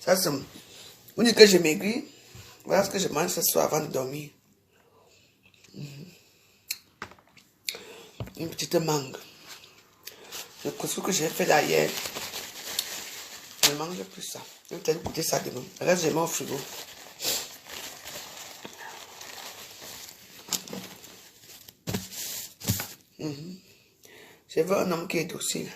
Ça, c'est... Vous dites que je maigris. Voilà ce que je mange ce soir avant de dormir. Une petite mangue. Le couscous que j'ai fait là hier. Je ne mange plus ça. Je vais peut-être goûter ça demain. Reste, je mets au frigo. Je veux un homme qui est docile.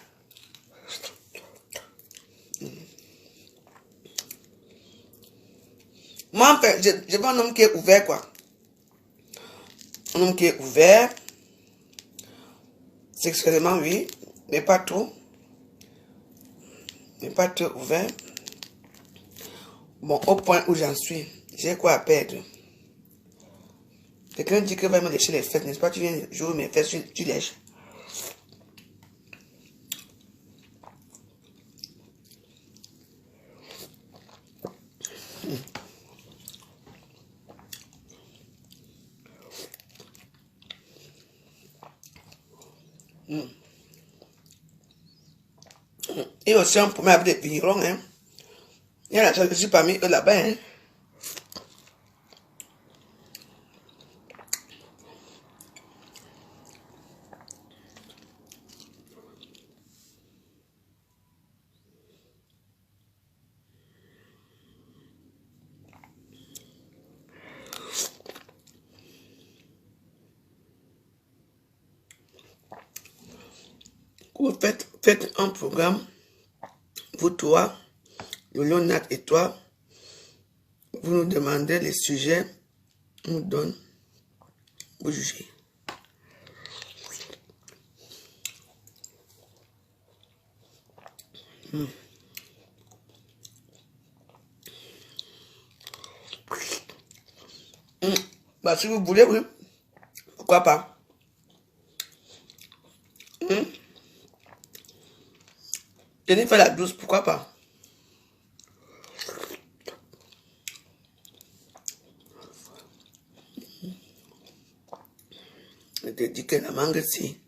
Moi, en fait, je veux un homme qui est ouvert, quoi. Un homme qui est ouvert. Sexuellement, oui. Mais pas trop. Mais pas trop ouvert. Bon, au point où j'en suis, j'ai quoi à perdre. Quelqu'un dit que va me lécher les fesses, n'est-ce pas? Tu viens jouer mes fesses, tu lèches. Et aussi un premier avec des vignerons, hein. Il y a la chose que je suis parmi eux là-bas, hein. Vous faites un programme, vous, toi, le Léonard et toi, Vous nous demandez les sujets, on nous donne, vous jugez. Bah, si vous voulez, oui. Pourquoi pas? Tenez faire la douce, pourquoi pas? Je te dis que la mangue, si.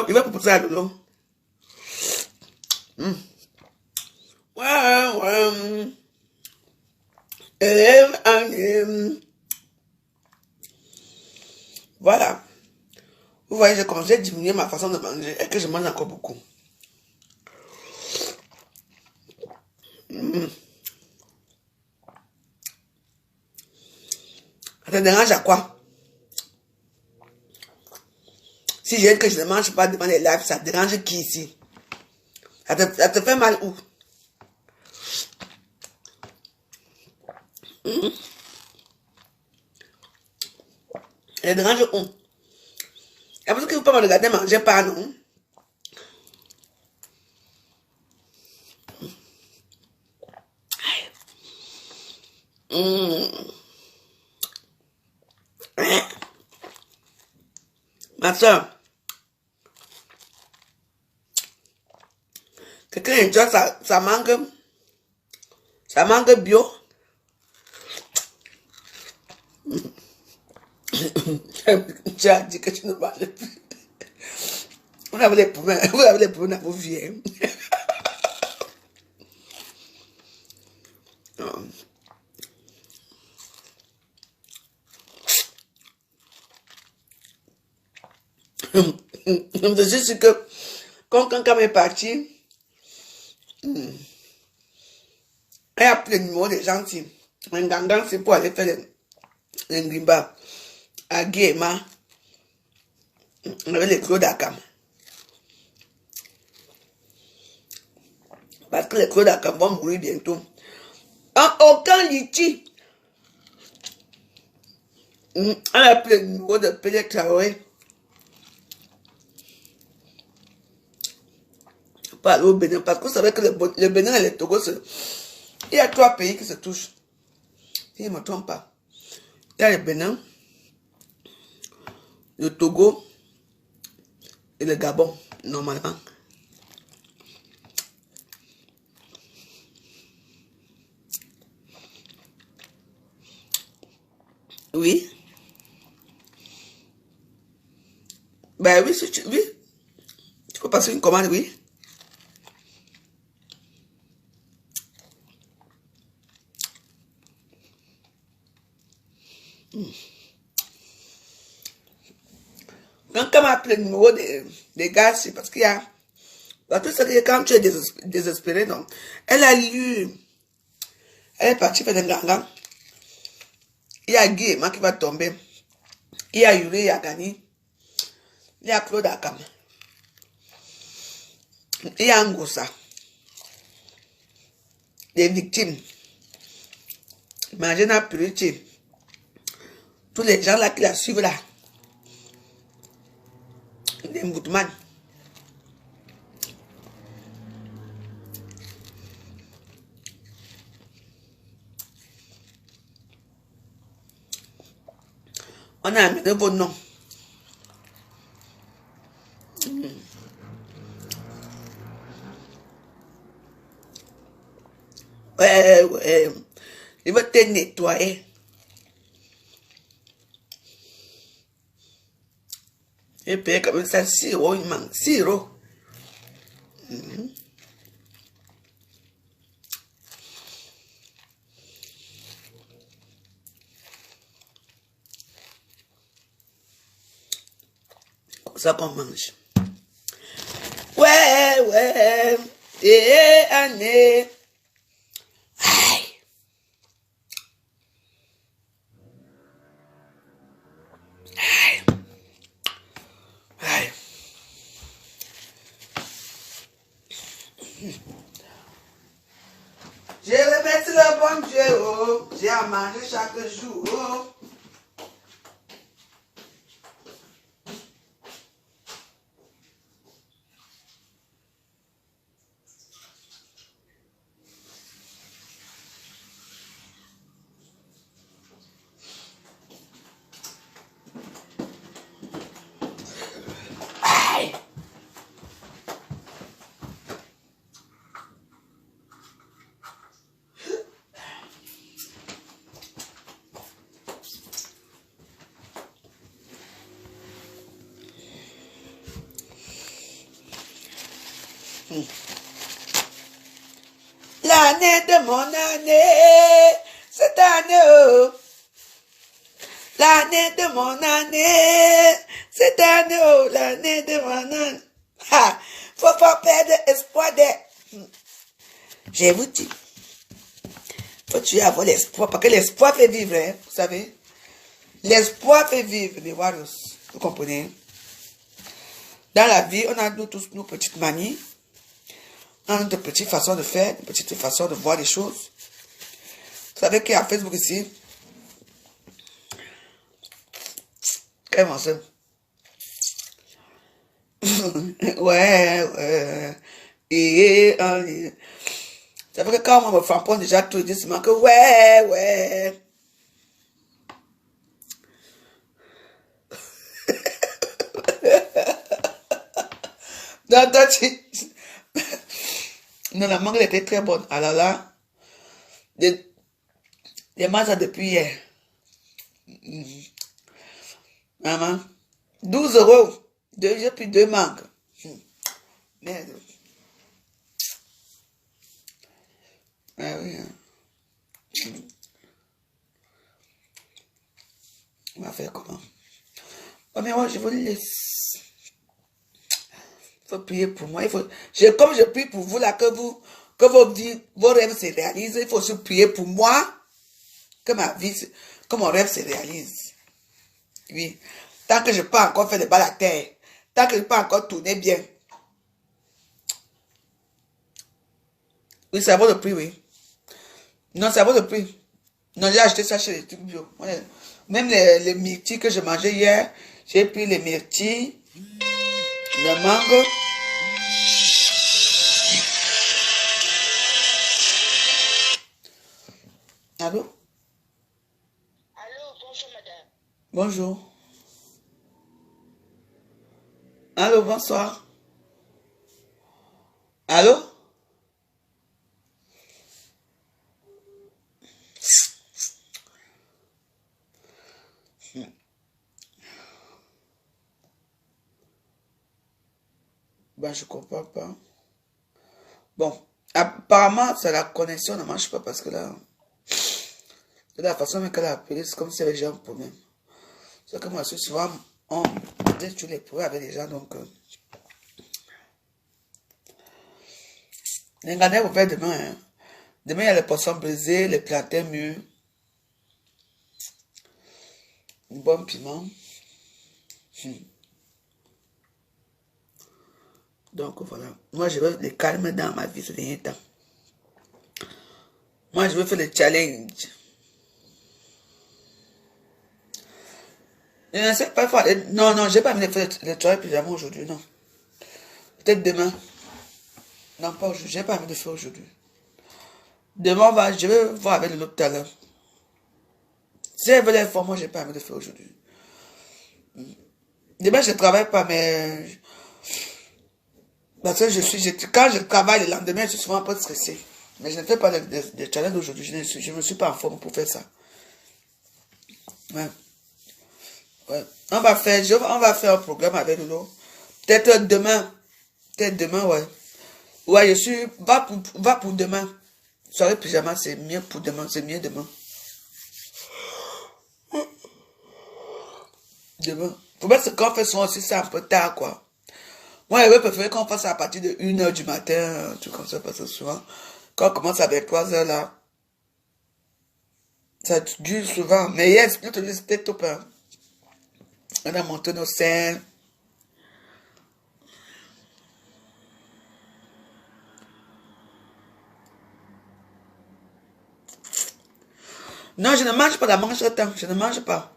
Il va proposer à l'eau. Ouais. Voilà. Vous voyez, j'ai commencé à diminuer ma façon de manger et que je mange encore beaucoup. Ça te dérange à quoi? Si j'ai que je ne mange pas devant les lives, ça te dérange qui ici? Ça te fait mal où? Ça te dérange où? Et parce que vous pouvez me regarder manger pas, non? Ma soeur, quelqu'un enjoy ça manque bio. Tu as dit que tu ne manges plus. Vous avez les poumons dans vos vies. Je suis sûr que quand est parti, elle a pris le numéro des gens qui un gangan, c'est pour aller faire les ngrimba à Guéma avec les Claude Akam. Parce que les Claude Akam vont mourir bientôt. En aucun litige, elle a pris le numéro de Pelé Traoré. Pas aller au Bénin, parce que vous savez que le Bénin et le Togo, il y a 3 pays qui se touchent. Si je ne me trompe pas. Il y a le Bénin, le Togo et le Gabon, normalement. Oui. Ben oui, oui. Tu peux passer une commande, oui. Quand on m'a appelé le numéro des gars, c'est parce qu'il y a... Tout ça, quand tu es désespéré, donc, elle a lu... Elle est partie faire des gangan. Il y a Guy Emma qui va tomber. Il y a Yuri, il y a Gani. Il y a Claude Akam. Il y a Angossa. Les victimes. Imagine Puriti. Tous les gens là qui la suivent là. Les Mboutman. On a amené vos noms. Ouais. Il va te nettoyer. Et puis, comme ça, 6 euros, il manque 6 euros. Comme ça qu'on mange. Ouais. Et année. Aïe. Je remercie le bon Dieu, oh. J'ai à manger chaque jour, oh. Aïe. L'année de mon année, cette année, oh. L'année de mon année, cette année, oh, l'année de mon année. Ha, faut pas perdre espoir de... Je vous dis, faut tu avoir l'espoir, parce que l'espoir fait vivre, hein, vous savez. L'espoir fait vivre, les warriors, vous comprenez? Dans la vie, on a nous tous nos petites manies. On a notre petite façon de faire, une petite façon de voir les choses. Vous savez qu'il y a Facebook ici. Comment ça? Ouais. Et, ça fait que quand on me fait déjà tout, ils disent que ouais. Non, toi, non, la mangue était très bonne. Alors là, les masses depuis hier. Maman, 12 €. J'ai pris 2 mangues. Merde. Ah oui. Hein. On va faire comment? Oh, mais moi, je vous laisse. Il faut prier pour moi. Comme je prie pour vous, là, que vos rêves se réalisent, il faut aussi prier pour moi, que que mon rêve se réalise. Oui. Tant que je peux encore faire des balles à terre, tant que je peux encore tourner bien. Oui, ça vaut le prix, oui. Non, ça vaut le prix. Non, j'ai acheté ça chez les trucs bio. Même les myrtilles que je mangeais hier, j'ai pris les myrtilles, le mangue. Allô? Allô, bonjour madame. Bonjour. Allô, bonsoir. Allô? Ben, je comprends pas. Bon, apparemment, c'est la connexion ne marche pas parce que là, de la façon qu'elle a appelé, c'est comme si elle avait un problème. C'est que moi, souvent, on dit tous les problèmes avec les gens, donc... les gardens vont faire demain. Hein. Demain, il y a les poissons brisés, les plantains mûrs. Un bon piment. Donc, voilà. Moi, je veux les calmer dans ma vie ce dernier temps. Moi, je veux faire le challenge. Je ne sais pas faire... Non, je n'ai pas amené faire le travail pyjama aujourd'hui, non. Peut-être demain. Non, pas aujourd'hui. Je n'ai pas envie de faire aujourd'hui. Demain, je vais voir avec l'autre tout à l'heure. Si elle veut les faire, moi, je n'ai pas envie de faire aujourd'hui. Demain, je ne travaille pas, mais... Parce que quand je travaille le lendemain, je suis souvent un peu stressé. Mais je ne fais pas de challenge aujourd'hui. Je ne suis pas en forme pour faire ça. Ouais. Ouais. On va faire un programme avec Lolo. Peut-être demain. Ouais. Ouais, va pour demain. Soirée pyjama, c'est mieux pour demain. C'est mieux demain. Demain. Pour moi, ce qu'on fait souvent aussi, c'est un peu tard, quoi. Moi, je préfère qu'on fasse à partir de 1 h du matin, un truc comme ça, parce que souvent, quand on commence avec 3 h là, ça dure souvent. Mais hier, c'était top, hein. On a monté nos scènes. Non, je ne mange pas la manche-temps. Je ne mange pas.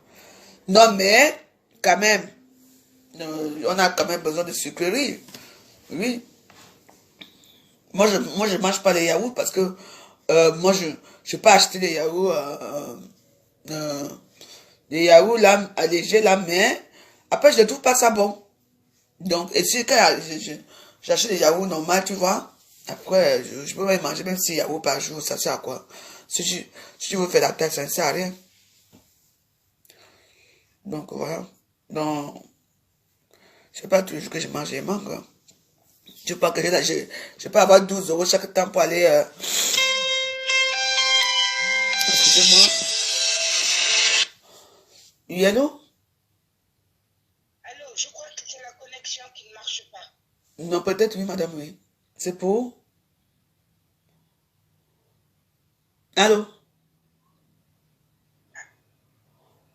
Non, mais, quand même, on a quand même besoin de sucreries. Oui. Moi, je mange pas les yaourts parce que moi, je peux acheter des yaourts là, allégés là, mais après, je ne trouve pas ça bon. Donc, et si quand j'achète des yaourts normaux, tu vois, après, je peux même manger même 6 yaourts par jour, ça sert à quoi? Si tu veux faire la tête, ça ne sert à rien. Donc, voilà. Donc, c'est pas toujours que je mange des mangues. Je peux avoir 12 euros chaque temps pour aller... Excusez-moi. Oui, allô? Allô, je crois que c'est la connexion qui ne marche pas. Non, peut-être oui, madame, oui. C'est pour... Allô?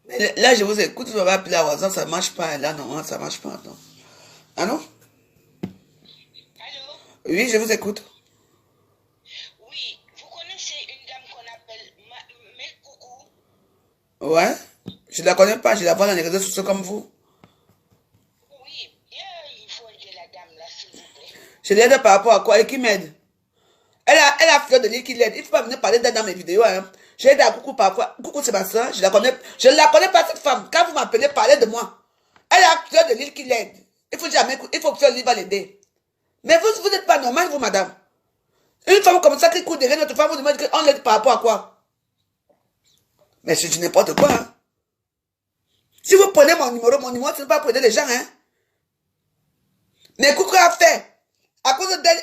Mais là, je vous écoute, vous m'avez appelé à WhatsApp, ça ne marche pas. Là, non, ça ne marche pas. Non. Allô? Allô? Oui, je vous écoute. Oui, vous connaissez une dame qu'on appelle Mekoukou? Ouais. Je ne la connais pas, je la vois dans les réseaux sociaux comme vous. Oui, il faut aider la dame là, s'il vous plaît. Je l'aide par rapport à quoi? Et qui m'aide? Elle a Fleur de Lys qui l'aide. Il ne faut pas venir parler d'elle dans mes vidéos. Hein. J'ai aidé à Coucou parfois. Coucou, c'est ma soeur. Je ne la connais pas, cette femme. Quand vous m'appelez, parlez de moi. Elle a Fleur de Lys qui l'aide. Il faut que Fleur de Lys va l'aider. Mais vous n'êtes pas normal, vous, madame. Une femme comme ça qui court derrière notre femme, vous demandez qu'on l'aide par rapport à quoi? Mais c'est du n'importe quoi. Hein. Si vous prenez mon numéro, ce n'est pas pour aider les gens. Hein. Mais Coucou a fait. À cause d'elle,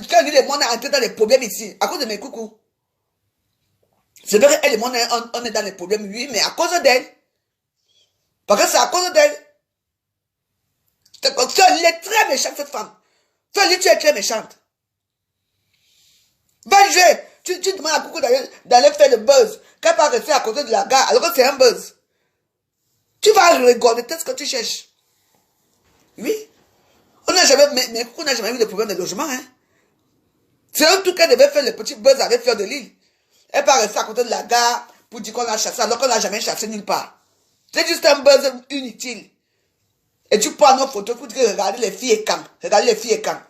quand lui et moi on est entré dans les problèmes ici, à cause de mes coucous. C'est vrai qu'elle et moi on est dans les problèmes, oui, mais à cause d'elle. Parce que c'est à cause d'elle. Elle est très méchante, cette femme. Tu es très méchante. Va jouer. Tu demandes à Coucou d'aller faire le buzz. Qu'elle va rester à côté de la gare, alors que c'est un buzz. Tu vas rigoler, c'est ce que tu cherches. Oui. Mais Coucou n'a jamais eu de problème de logement, hein. C'est un truc qu'elle devait faire le petit buzz avec Fleur de Lys. Elle va rester à côté de la gare pour dire qu'on l'a chassé alors qu'on l'a jamais chassé nulle part. C'est juste un buzz inutile. Et tu prends nos photos pour dire regardez les filles et quand. Regardez les filles et quand.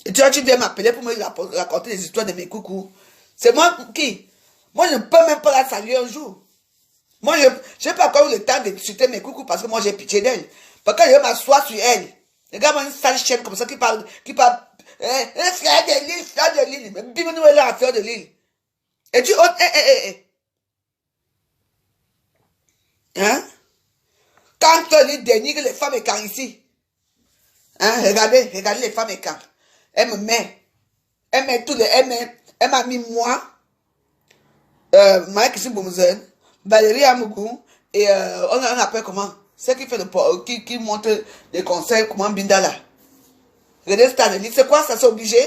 Et tu viens m'appeler pour me raconter des histoires de mes coucous. C'est moi qui? Moi je ne peux même pas la saluer un jour. Moi je n'ai pas encore eu le temps de citer mes coucous parce que moi j'ai pitié d'elle. Parce que je vais m'asseoir sur elle. Regarde-moi une sale chaîne comme ça qui parle, Fleur de Lys, même bim nous est là à Fleur de Lys. Et tu hein? Quand Fleur de Lys dénigre les femmes et quand ici. Hein? Regardez les femmes et quand. Elle m'a mis moi, Mike Simboumzen, Valérie Amougou, et on appelle comment? C'est qui fait qui montre les conseils, comment Bindala. Regardez Fleur de Lys, c'est quoi ça, c'est obligé?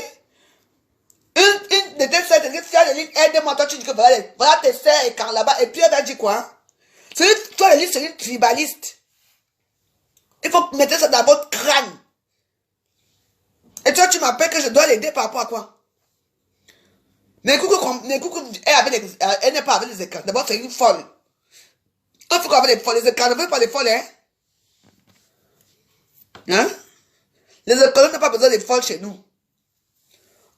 Une de tes soeurs te dit, Fleur de Lys, aide-moi, toi tu dis que voilà tes soeurs et quand là-bas, et puis elle va dire quoi? Fleur de Lys, c'est une tribaliste. Il faut mettre ça dans votre crâne. Et toi, tu m'appelles que je dois l'aider par rapport à quoi? Mais coucou, elle n'est pas avec les écrans. D'abord, c'est une folle. Il faut qu'avec les écrans, ne veut pas les folles, hein? Hein? Les écoles n'ont pas besoin des folles chez nous.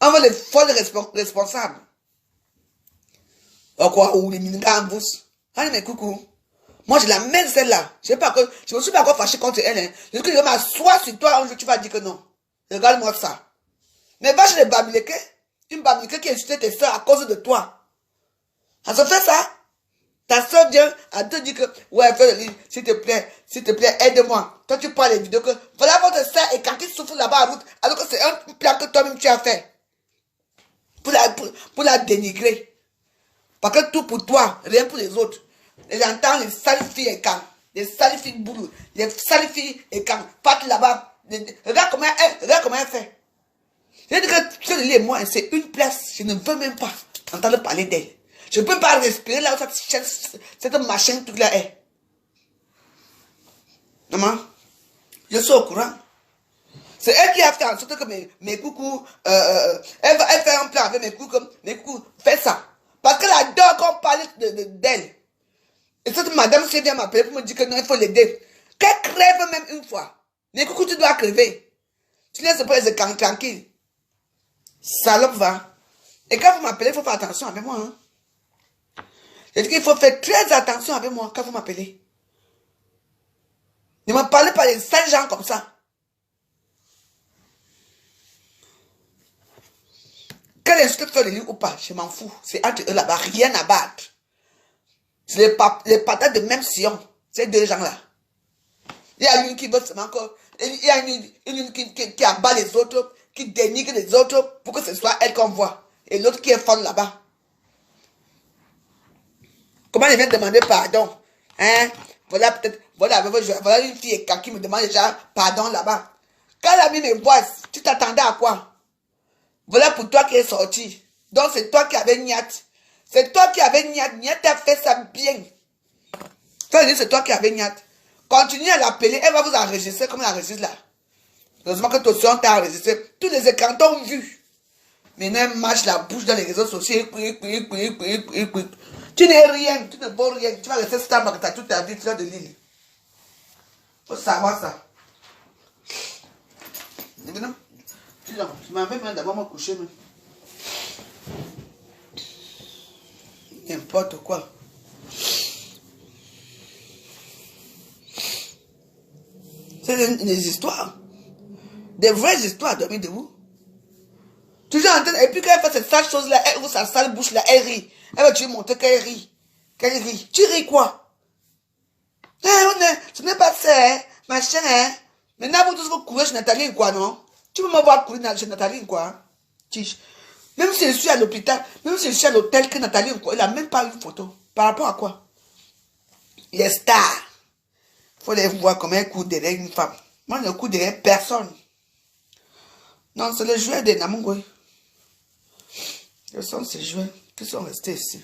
On veut les folles responsables. Ou quoi? Ou les mingas en bourse. Allez, mais coucou. Moi, je la mets celle-là. Je me suis pas encore fâché contre elle. Hein. Je dis que je m'assois sur toi un jour, tu vas dire que non. Regarde-moi ça. Mais va chez les Bamileke. Une Bamileke qui a insulté tes soeurs à cause de toi. Ça se fait ça? Ta soeur vient à te dire que, ouais, s'il te plaît, aide-moi. Toi, tu parles les vidéos que, voilà votre soeur et quand il souffre là-bas à route, alors que c'est un plan que toi-même tu as fait. Pour la dénigrer. Parce que tout pour toi, rien pour les autres. Et j'entends les sales filles et quand. Les sales filles boulot. Les sales filles et quand. Partent là-bas. Regarde comment elle fait. Je dis que Fleur de Lys et moi, c'est une place. Je ne veux même pas entendre parler d'elle. Je ne peux pas respirer là où cette machin truc là est. Maman, je suis au courant. C'est elle qui a fait en sorte que mes coucous, elle fait un plan avec mes coucous, comme mes coucous, fais ça. Parce qu'elle adore qu'on parle d'elle. Et cette madame qui vient m'appeler pour me dire que non, il faut l'aider. Qu'elle crève même une fois. Mes coucous, tu dois crever. Tu laisses pas les écrans tranquilles. Salope va. Et quand vous m'appelez, il faut faire attention avec moi. Hein. J'ai dit qu'il faut faire très attention avec moi quand vous m'appelez. Ne me parlez pas des sales gens comme ça. Quel instructeur de lui ou pas, je m'en fous. C'est entre eux là-bas, rien à battre. C'est les patates de même sillon. Ces deux gens-là. Il y a une qui veut seulement encore. Il y a une qui abat les autres, qui dénigre les autres pour que ce soit elle qu'on voit. Et l'autre qui est folle là-bas. Comment elle vient demander pardon? Hein? Voilà peut-être, voilà une fille qui me demande déjà pardon là-bas. Quand elle a mis mes boîtes, tu t'attendais à quoi? Voilà pour toi qui es sorti. Donc c'est toi qui avais niat. C'est toi qui avais niat. Niat a fait ça bien. C'est toi qui avais niat. Continuez à l'appeler, elle va vous enregistrer comme elle enregistre là. Heureusement que ton son t'a enregistré. Tous les écrans t'ont vu. Maintenant, elle marche la bouche dans les réseaux sociaux. Tu n'es rien, tu ne vaux rien. Tu vas rester stable toute ta vie, fleur de l'île. Faut savoir ça. Maintenant, je m'en vais même d'abord me coucher. N'importe quoi. C'est des histoires. Des vraies histoires, dormir de vous. Toujours en train, et puis quand elle fait cette sale chose-là, elle ouvre sa sale bouche-là, elle rit. Elle va te montrer qu'elle rit. Qu'elle rit. Tu ris quoi? Ce n'est pas ça, hein, machin, hein. Maintenant, vous tous vous courez chez Nathalie, quoi, non? Tu peux me voir courir chez Nathalie, quoi? Chiche. Même si je suis à l'hôpital, même si je suis à l'hôtel que Nathalie, quoi, elle n'a même pas une photo. Par rapport à quoi? Les stars. Il faut les voir comment elle court derrière une femme. Moi, je ne cours derrière personne. Non, c'est les joueurs de Namungoy. Ce sont ces joueurs qui sont restés ici.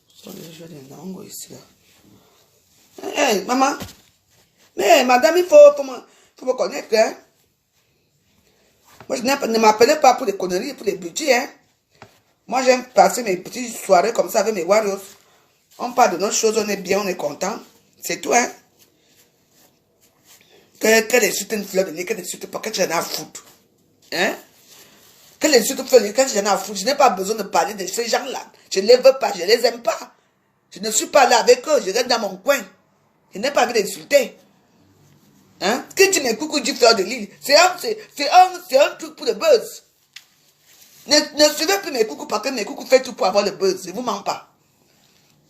Ce sont les joueurs de Namungoy ici, là. Hey, maman. Mais madame, il faut me connaître, hein. Moi, je ne m'appelais pas pour les conneries, pour les budgets, hein. Moi, j'aime passer mes petites soirées comme ça avec mes warriors. On parle de nos choses, on est bien, on est content. C'est tout, hein. Qu'elle insulte une fleur de lait, qu'elle insulte pas, qu'elle j'en ai à foutre. Hein? Qu'elle insulte une fleur de lait, qu'elle j'en ai à foutre. Je n'ai pas besoin de parler de ces gens-là. Je ne les veux pas, je ne les aime pas. Je ne suis pas là avec eux, je reste dans mon coin. Je n'ai pas envie d'insulter. Hein? Que tu m'écoutes, du fleur de lille, c'est un truc pour le buzz. Ne suivez plus mes coucous parce que mes coucous fait tout pour avoir le buzz. Je ne vous mens pas.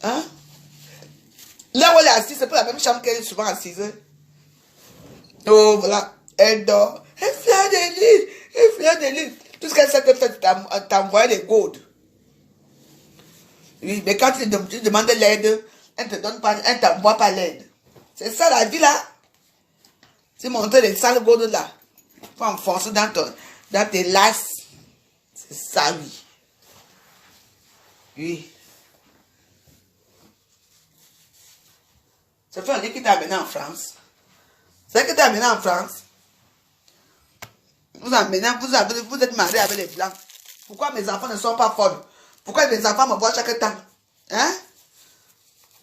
Hein? Là où elle est assise, c'est pas la même chambre qu'elle est souvent assise. Oh, voilà. Elle dort. Elle fleur de lille. Elle fleur de lille. Tout ce qu'elle sait faire, c'est t'envoyer les gourdes. Oui, mais quand tu demandes l'aide, elle te donne pas, elle t'envoie pas l'aide. C'est ça la vie là. Tu montres les sales gourdes là. Il faut enfoncer dans tes lasses. C'est ça, oui. Oui. Ça fait un livre qui t'a amené en France. C'est que t'a amené en France. Vous êtes marié avec les blancs. Pourquoi mes enfants ne sont pas folles? Pourquoi mes enfants me voient chaque temps? Hein?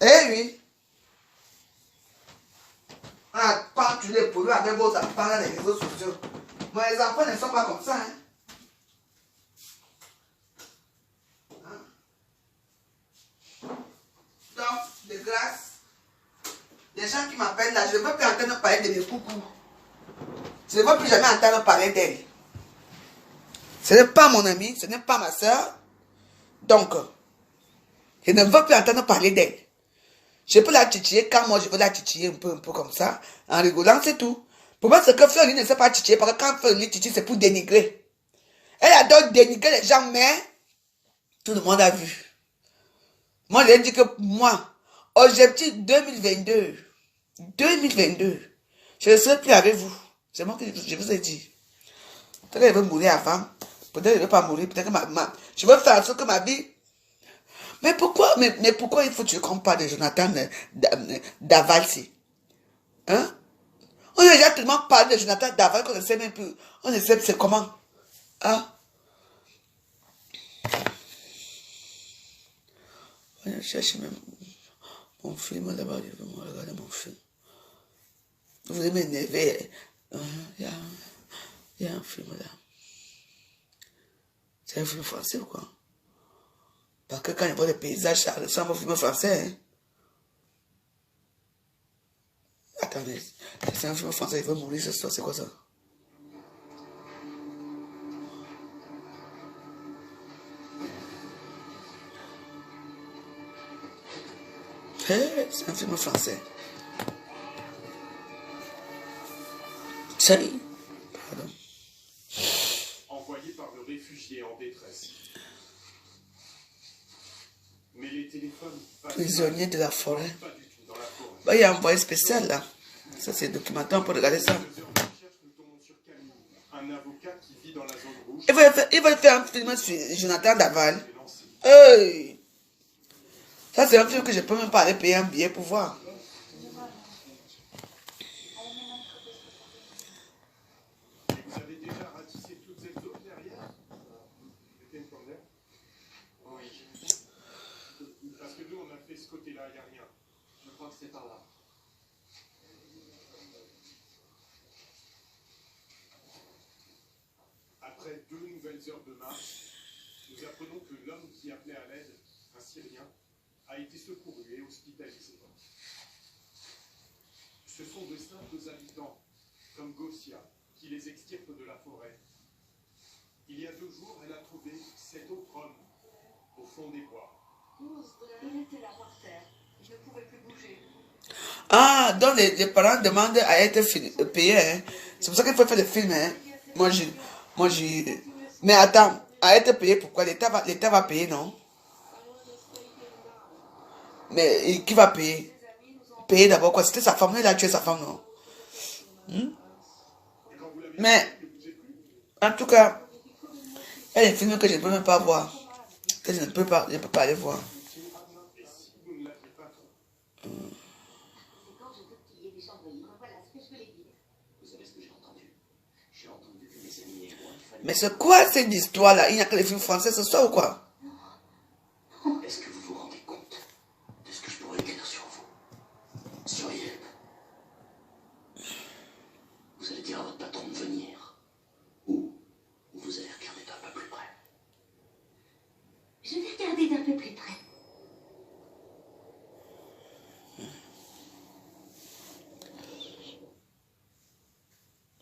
Eh oui. On a pas tué les pollues avec vos enfants dans les réseaux sociaux. Mais les enfants ne sont pas comme ça. Hein? Donc, de grâce, les gens qui m'appellent là, je ne veux plus entendre parler de mes coucous. Je ne veux plus jamais entendre parler d'elle. Ce n'est pas mon amie, ce n'est pas ma soeur. Donc, je ne veux plus entendre parler d'elle. Je peux la titiller quand moi je veux la titiller un peu comme ça. En rigolant, c'est tout. Pour moi, c'est que Fleury ne sait pas titiller. Parce que quand Fleury titille, c'est pour dénigrer. Elle adore dénigrer les gens, mais tout le monde a vu. Moi, je dis que moi, objectif 2022, je ne serai plus avec vous. C'est moi que je vous ai dit. Peut-être qu'elle veut mourir avant. Peut-être qu'elle ne veut pas mourir. Peut-être que je veux faire en sorte que ma vie Mais pourquoi il faut que tu ne comptes pas de Jonathan Davalsi? Hein? On a déjà tellement parlé de Jonathan Daval qu'on ne sait même plus. On ne sait c'est comment. Hein? Je cherche même mon film d'abord. Je vais regarder mon film. Vous voulez m'énerver? Il y a un film là. C'est un film français ou quoi? Parce que quand il voit les paysages, ça ressemble au film français. Hein? Attendez, c'est un film français, il veut mourir ce soir, c'est quoi ça? Hey, c'est un film français. Salut. Pardon. Envoyé par le réfugié en détresse. Mais les téléphones Prisonnier de la forêt. pas du tout dans la forêt. Bah, il y a un envoyé spécial là. Ça, c'est documentaire, on peut regarder ça. 2 heures de recherche, nous tombons sur Camille, un avocat qui vit dans la zone rouge. Il va faire un film sur Jonathan Daval. est lancé. Hey! Ça, c'est un film que je peux même pas aller payer un billet pour voir. Et vous avez déjà ratissé toute cette zone derrière? C'était une corner? Oui. Parce que nous, on a fait ce côté-là, il n'y a rien. Je crois que c'est par là. Après 2 nouvelles heures de marche, nous apprenons que l'homme qui appelait à l'aide, un Syrien, a été secouru et hospitalisé. Ce sont de simples habitants, comme Gosia, qui les extirpent de la forêt. Il y a 2 jours, elle a trouvé cet autre homme au fond des bois. Il était là par terre. Je ne pouvais plus bouger. Ah, donc les parents demandent à être payés. Hein. C'est pour ça qu'il faut faire le film. Hein. Mais attends, à être payé, pourquoi? L'État va payer, non? Mais qui va payer? Payer d'abord quoi? C'était sa femme, il a tué sa femme, non? Mais, en tout cas, il y a des films que je ne peux même pas voir. Que je ne peux pas aller voir. Et si vous ne l'aviez pas trouvé? C'est quand je veux qu'il y ait des chambres libres. Voilà ce que je voulais dire. Vous savez ce que j'ai entendu? J'ai entendu que mes amis et moi, il fallait... Mais c'est quoi cette histoire-là? Il n'y a que les films français ce soir ou quoi? Est-ce que vous vous rendez compte de ce que je pourrais écrire sur vous? Sur Yelp? Vous allez dire à votre patron de venir. Ou vous allez regarder d'un peu plus près. Je vais regarder d'un peu plus près.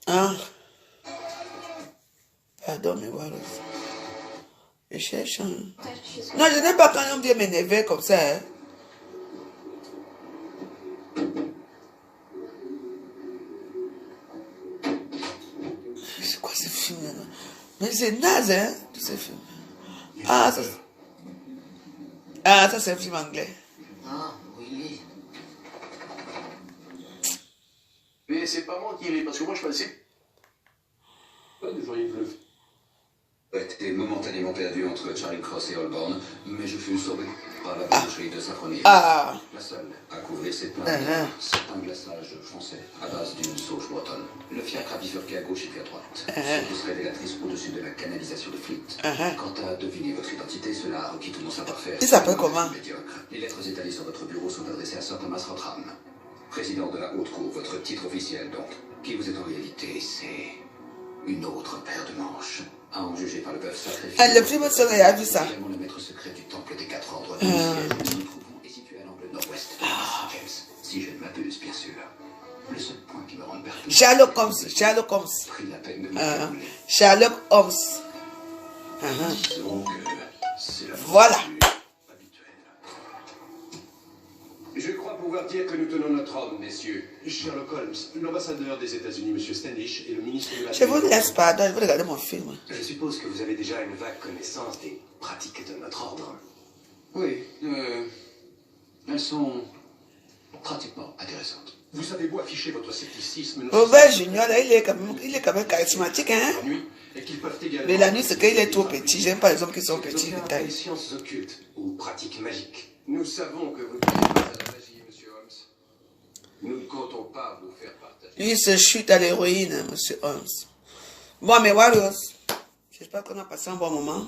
Hein? Pardon, mais voilà. Je cherche. Hein. Non, je n'aime pas quand on vient m'énerver comme ça. Hein. C'est quoi ce film là? Mais c'est naze, hein, tous ces films. Ah, ça c'est un film anglais. Ah, oui. Mais c'est pas moi qui ris, parce que moi je passais. Pas des joyeux fleuves. J'ai été momentanément perdu entre Charing Cross et Holborn, mais je fus sauvé par la boucherie de Saffronier. Ah, La seule à couvrir cette plainte, c'est un glaçage foncé à base d'une sauge bretonne. Le fiacre a bifurqué à gauche et puis à droite. Sauce révélatrice au-dessus de la canalisation de Fleet. Quant à deviner votre identité, cela a requis tout mon savoir-faire. il s'appelle comment? Médiocre. Les lettres étalées sur votre bureau sont adressées à Sir Thomas Rothram, président de la Haute Cour, votre titre officiel donc. Qui vous êtes en réalité, c'est une autre paire de manches. À en juger par le bœuf sacrifié. Le film serait a vu ça. Également le maître secret du temple des 4 ordres du ciel. Nous trouvons est situé à l'angle nord-ouest de St. James. Si je ne m'abuse, bien sûr. Le seul point qui me rend perplexe. Sherlock Holmes. Pris la peine de me Sherlock Holmes. Disons que c'est la Voilà. habituelle. Je crois pouvoir dire que nous tenons notre homme, messieurs. Sherlock Holmes, l'ambassadeur des États-Unis, M. Standish, et le ministre de la... Je vous laisse, pardon, je vais regarder mon film. Je suppose que vous avez déjà une vague connaissance des pratiques de notre ordre. Oui, elles sont pratiquement intéressantes. Vous avez beau afficher votre scepticisme... Robert Junior, là, il est quand même charismatique, hein. Et qu'ils peuvent également... Mais la nuit, c'est qu'il est trop petit. J'aime pas les hommes qui sont petits de taille. Les sciences occultes ou pratiques magiques. Nous savons que vous ne croyez pas à la magie, monsieur Holmes. Nous ne comptons pas vous faire partager. Lui, il se chute à l'héroïne, hein, monsieur Holmes. Bon, mais Warriors, j'espère qu'on a passé un bon moment.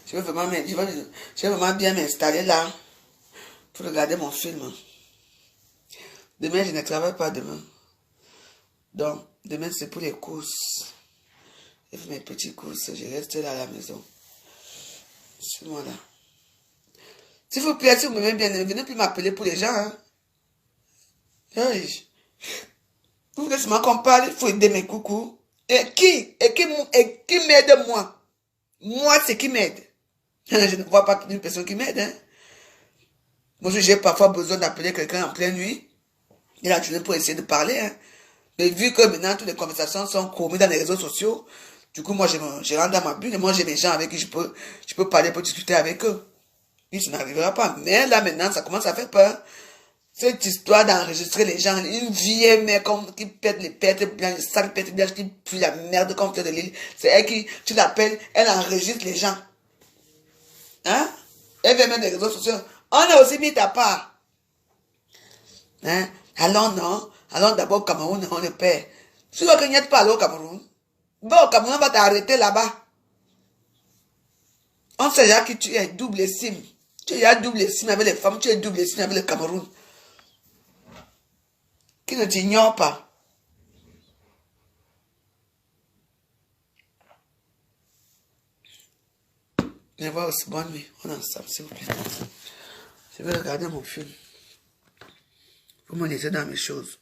Je vais vraiment bien m'installer là pour regarder mon film. Demain, je ne travaille pas demain. Donc, demain, c'est pour les courses. Je fais mes petites courses. Je reste là à la maison. Suis-moi là. S'il vous plaît, si vous m'aimez bien, ne venez plus m'appeler pour les gens. Hein. Oui. Vous voulez seulement qu'on parle, il faut aider mes coucous. Et qui m'aide moi? Moi, c'est qui m'aide. Je ne vois pas une personne qui m'aide. Hein. Moi, j'ai parfois besoin d'appeler quelqu'un en pleine nuit. Et là, je pour essayer de parler. Hein. Mais vu que maintenant, toutes les conversations sont commises dans les réseaux sociaux, du coup, moi, je rentre dans ma bulle. Et moi, j'ai des gens avec qui je peux parler, pour discuter avec eux. Et ça n'arrivera pas. Mais là, maintenant, ça commence à faire peur. Cette histoire d'enregistrer les gens, une vieille mère qui pète les pètes blanches, les sales pètes blanches, qui pue la merde comme fleur de l'île. C'est elle qui, tu l'appelles, elle enregistre les gens. Hein? Elle vient mettre les réseaux sociaux. On a aussi mis ta part. Hein? Allons, non? Allons d'abord au Cameroun, on le perd. Si tu veux qu'il n'y ait pas aller au Cameroun, va au Cameroun, on va t'arrêter là-bas. On sait déjà que tu es double estime. Tu es double estime avec les femmes, tu es double estime avec le Cameroun. Qui ne t'ignore pas. Mais voilà aussi, bonne nuit. On est ensemble, s'il vous plaît. Je vais regarder mon film. Vous me laissez dans mes choses.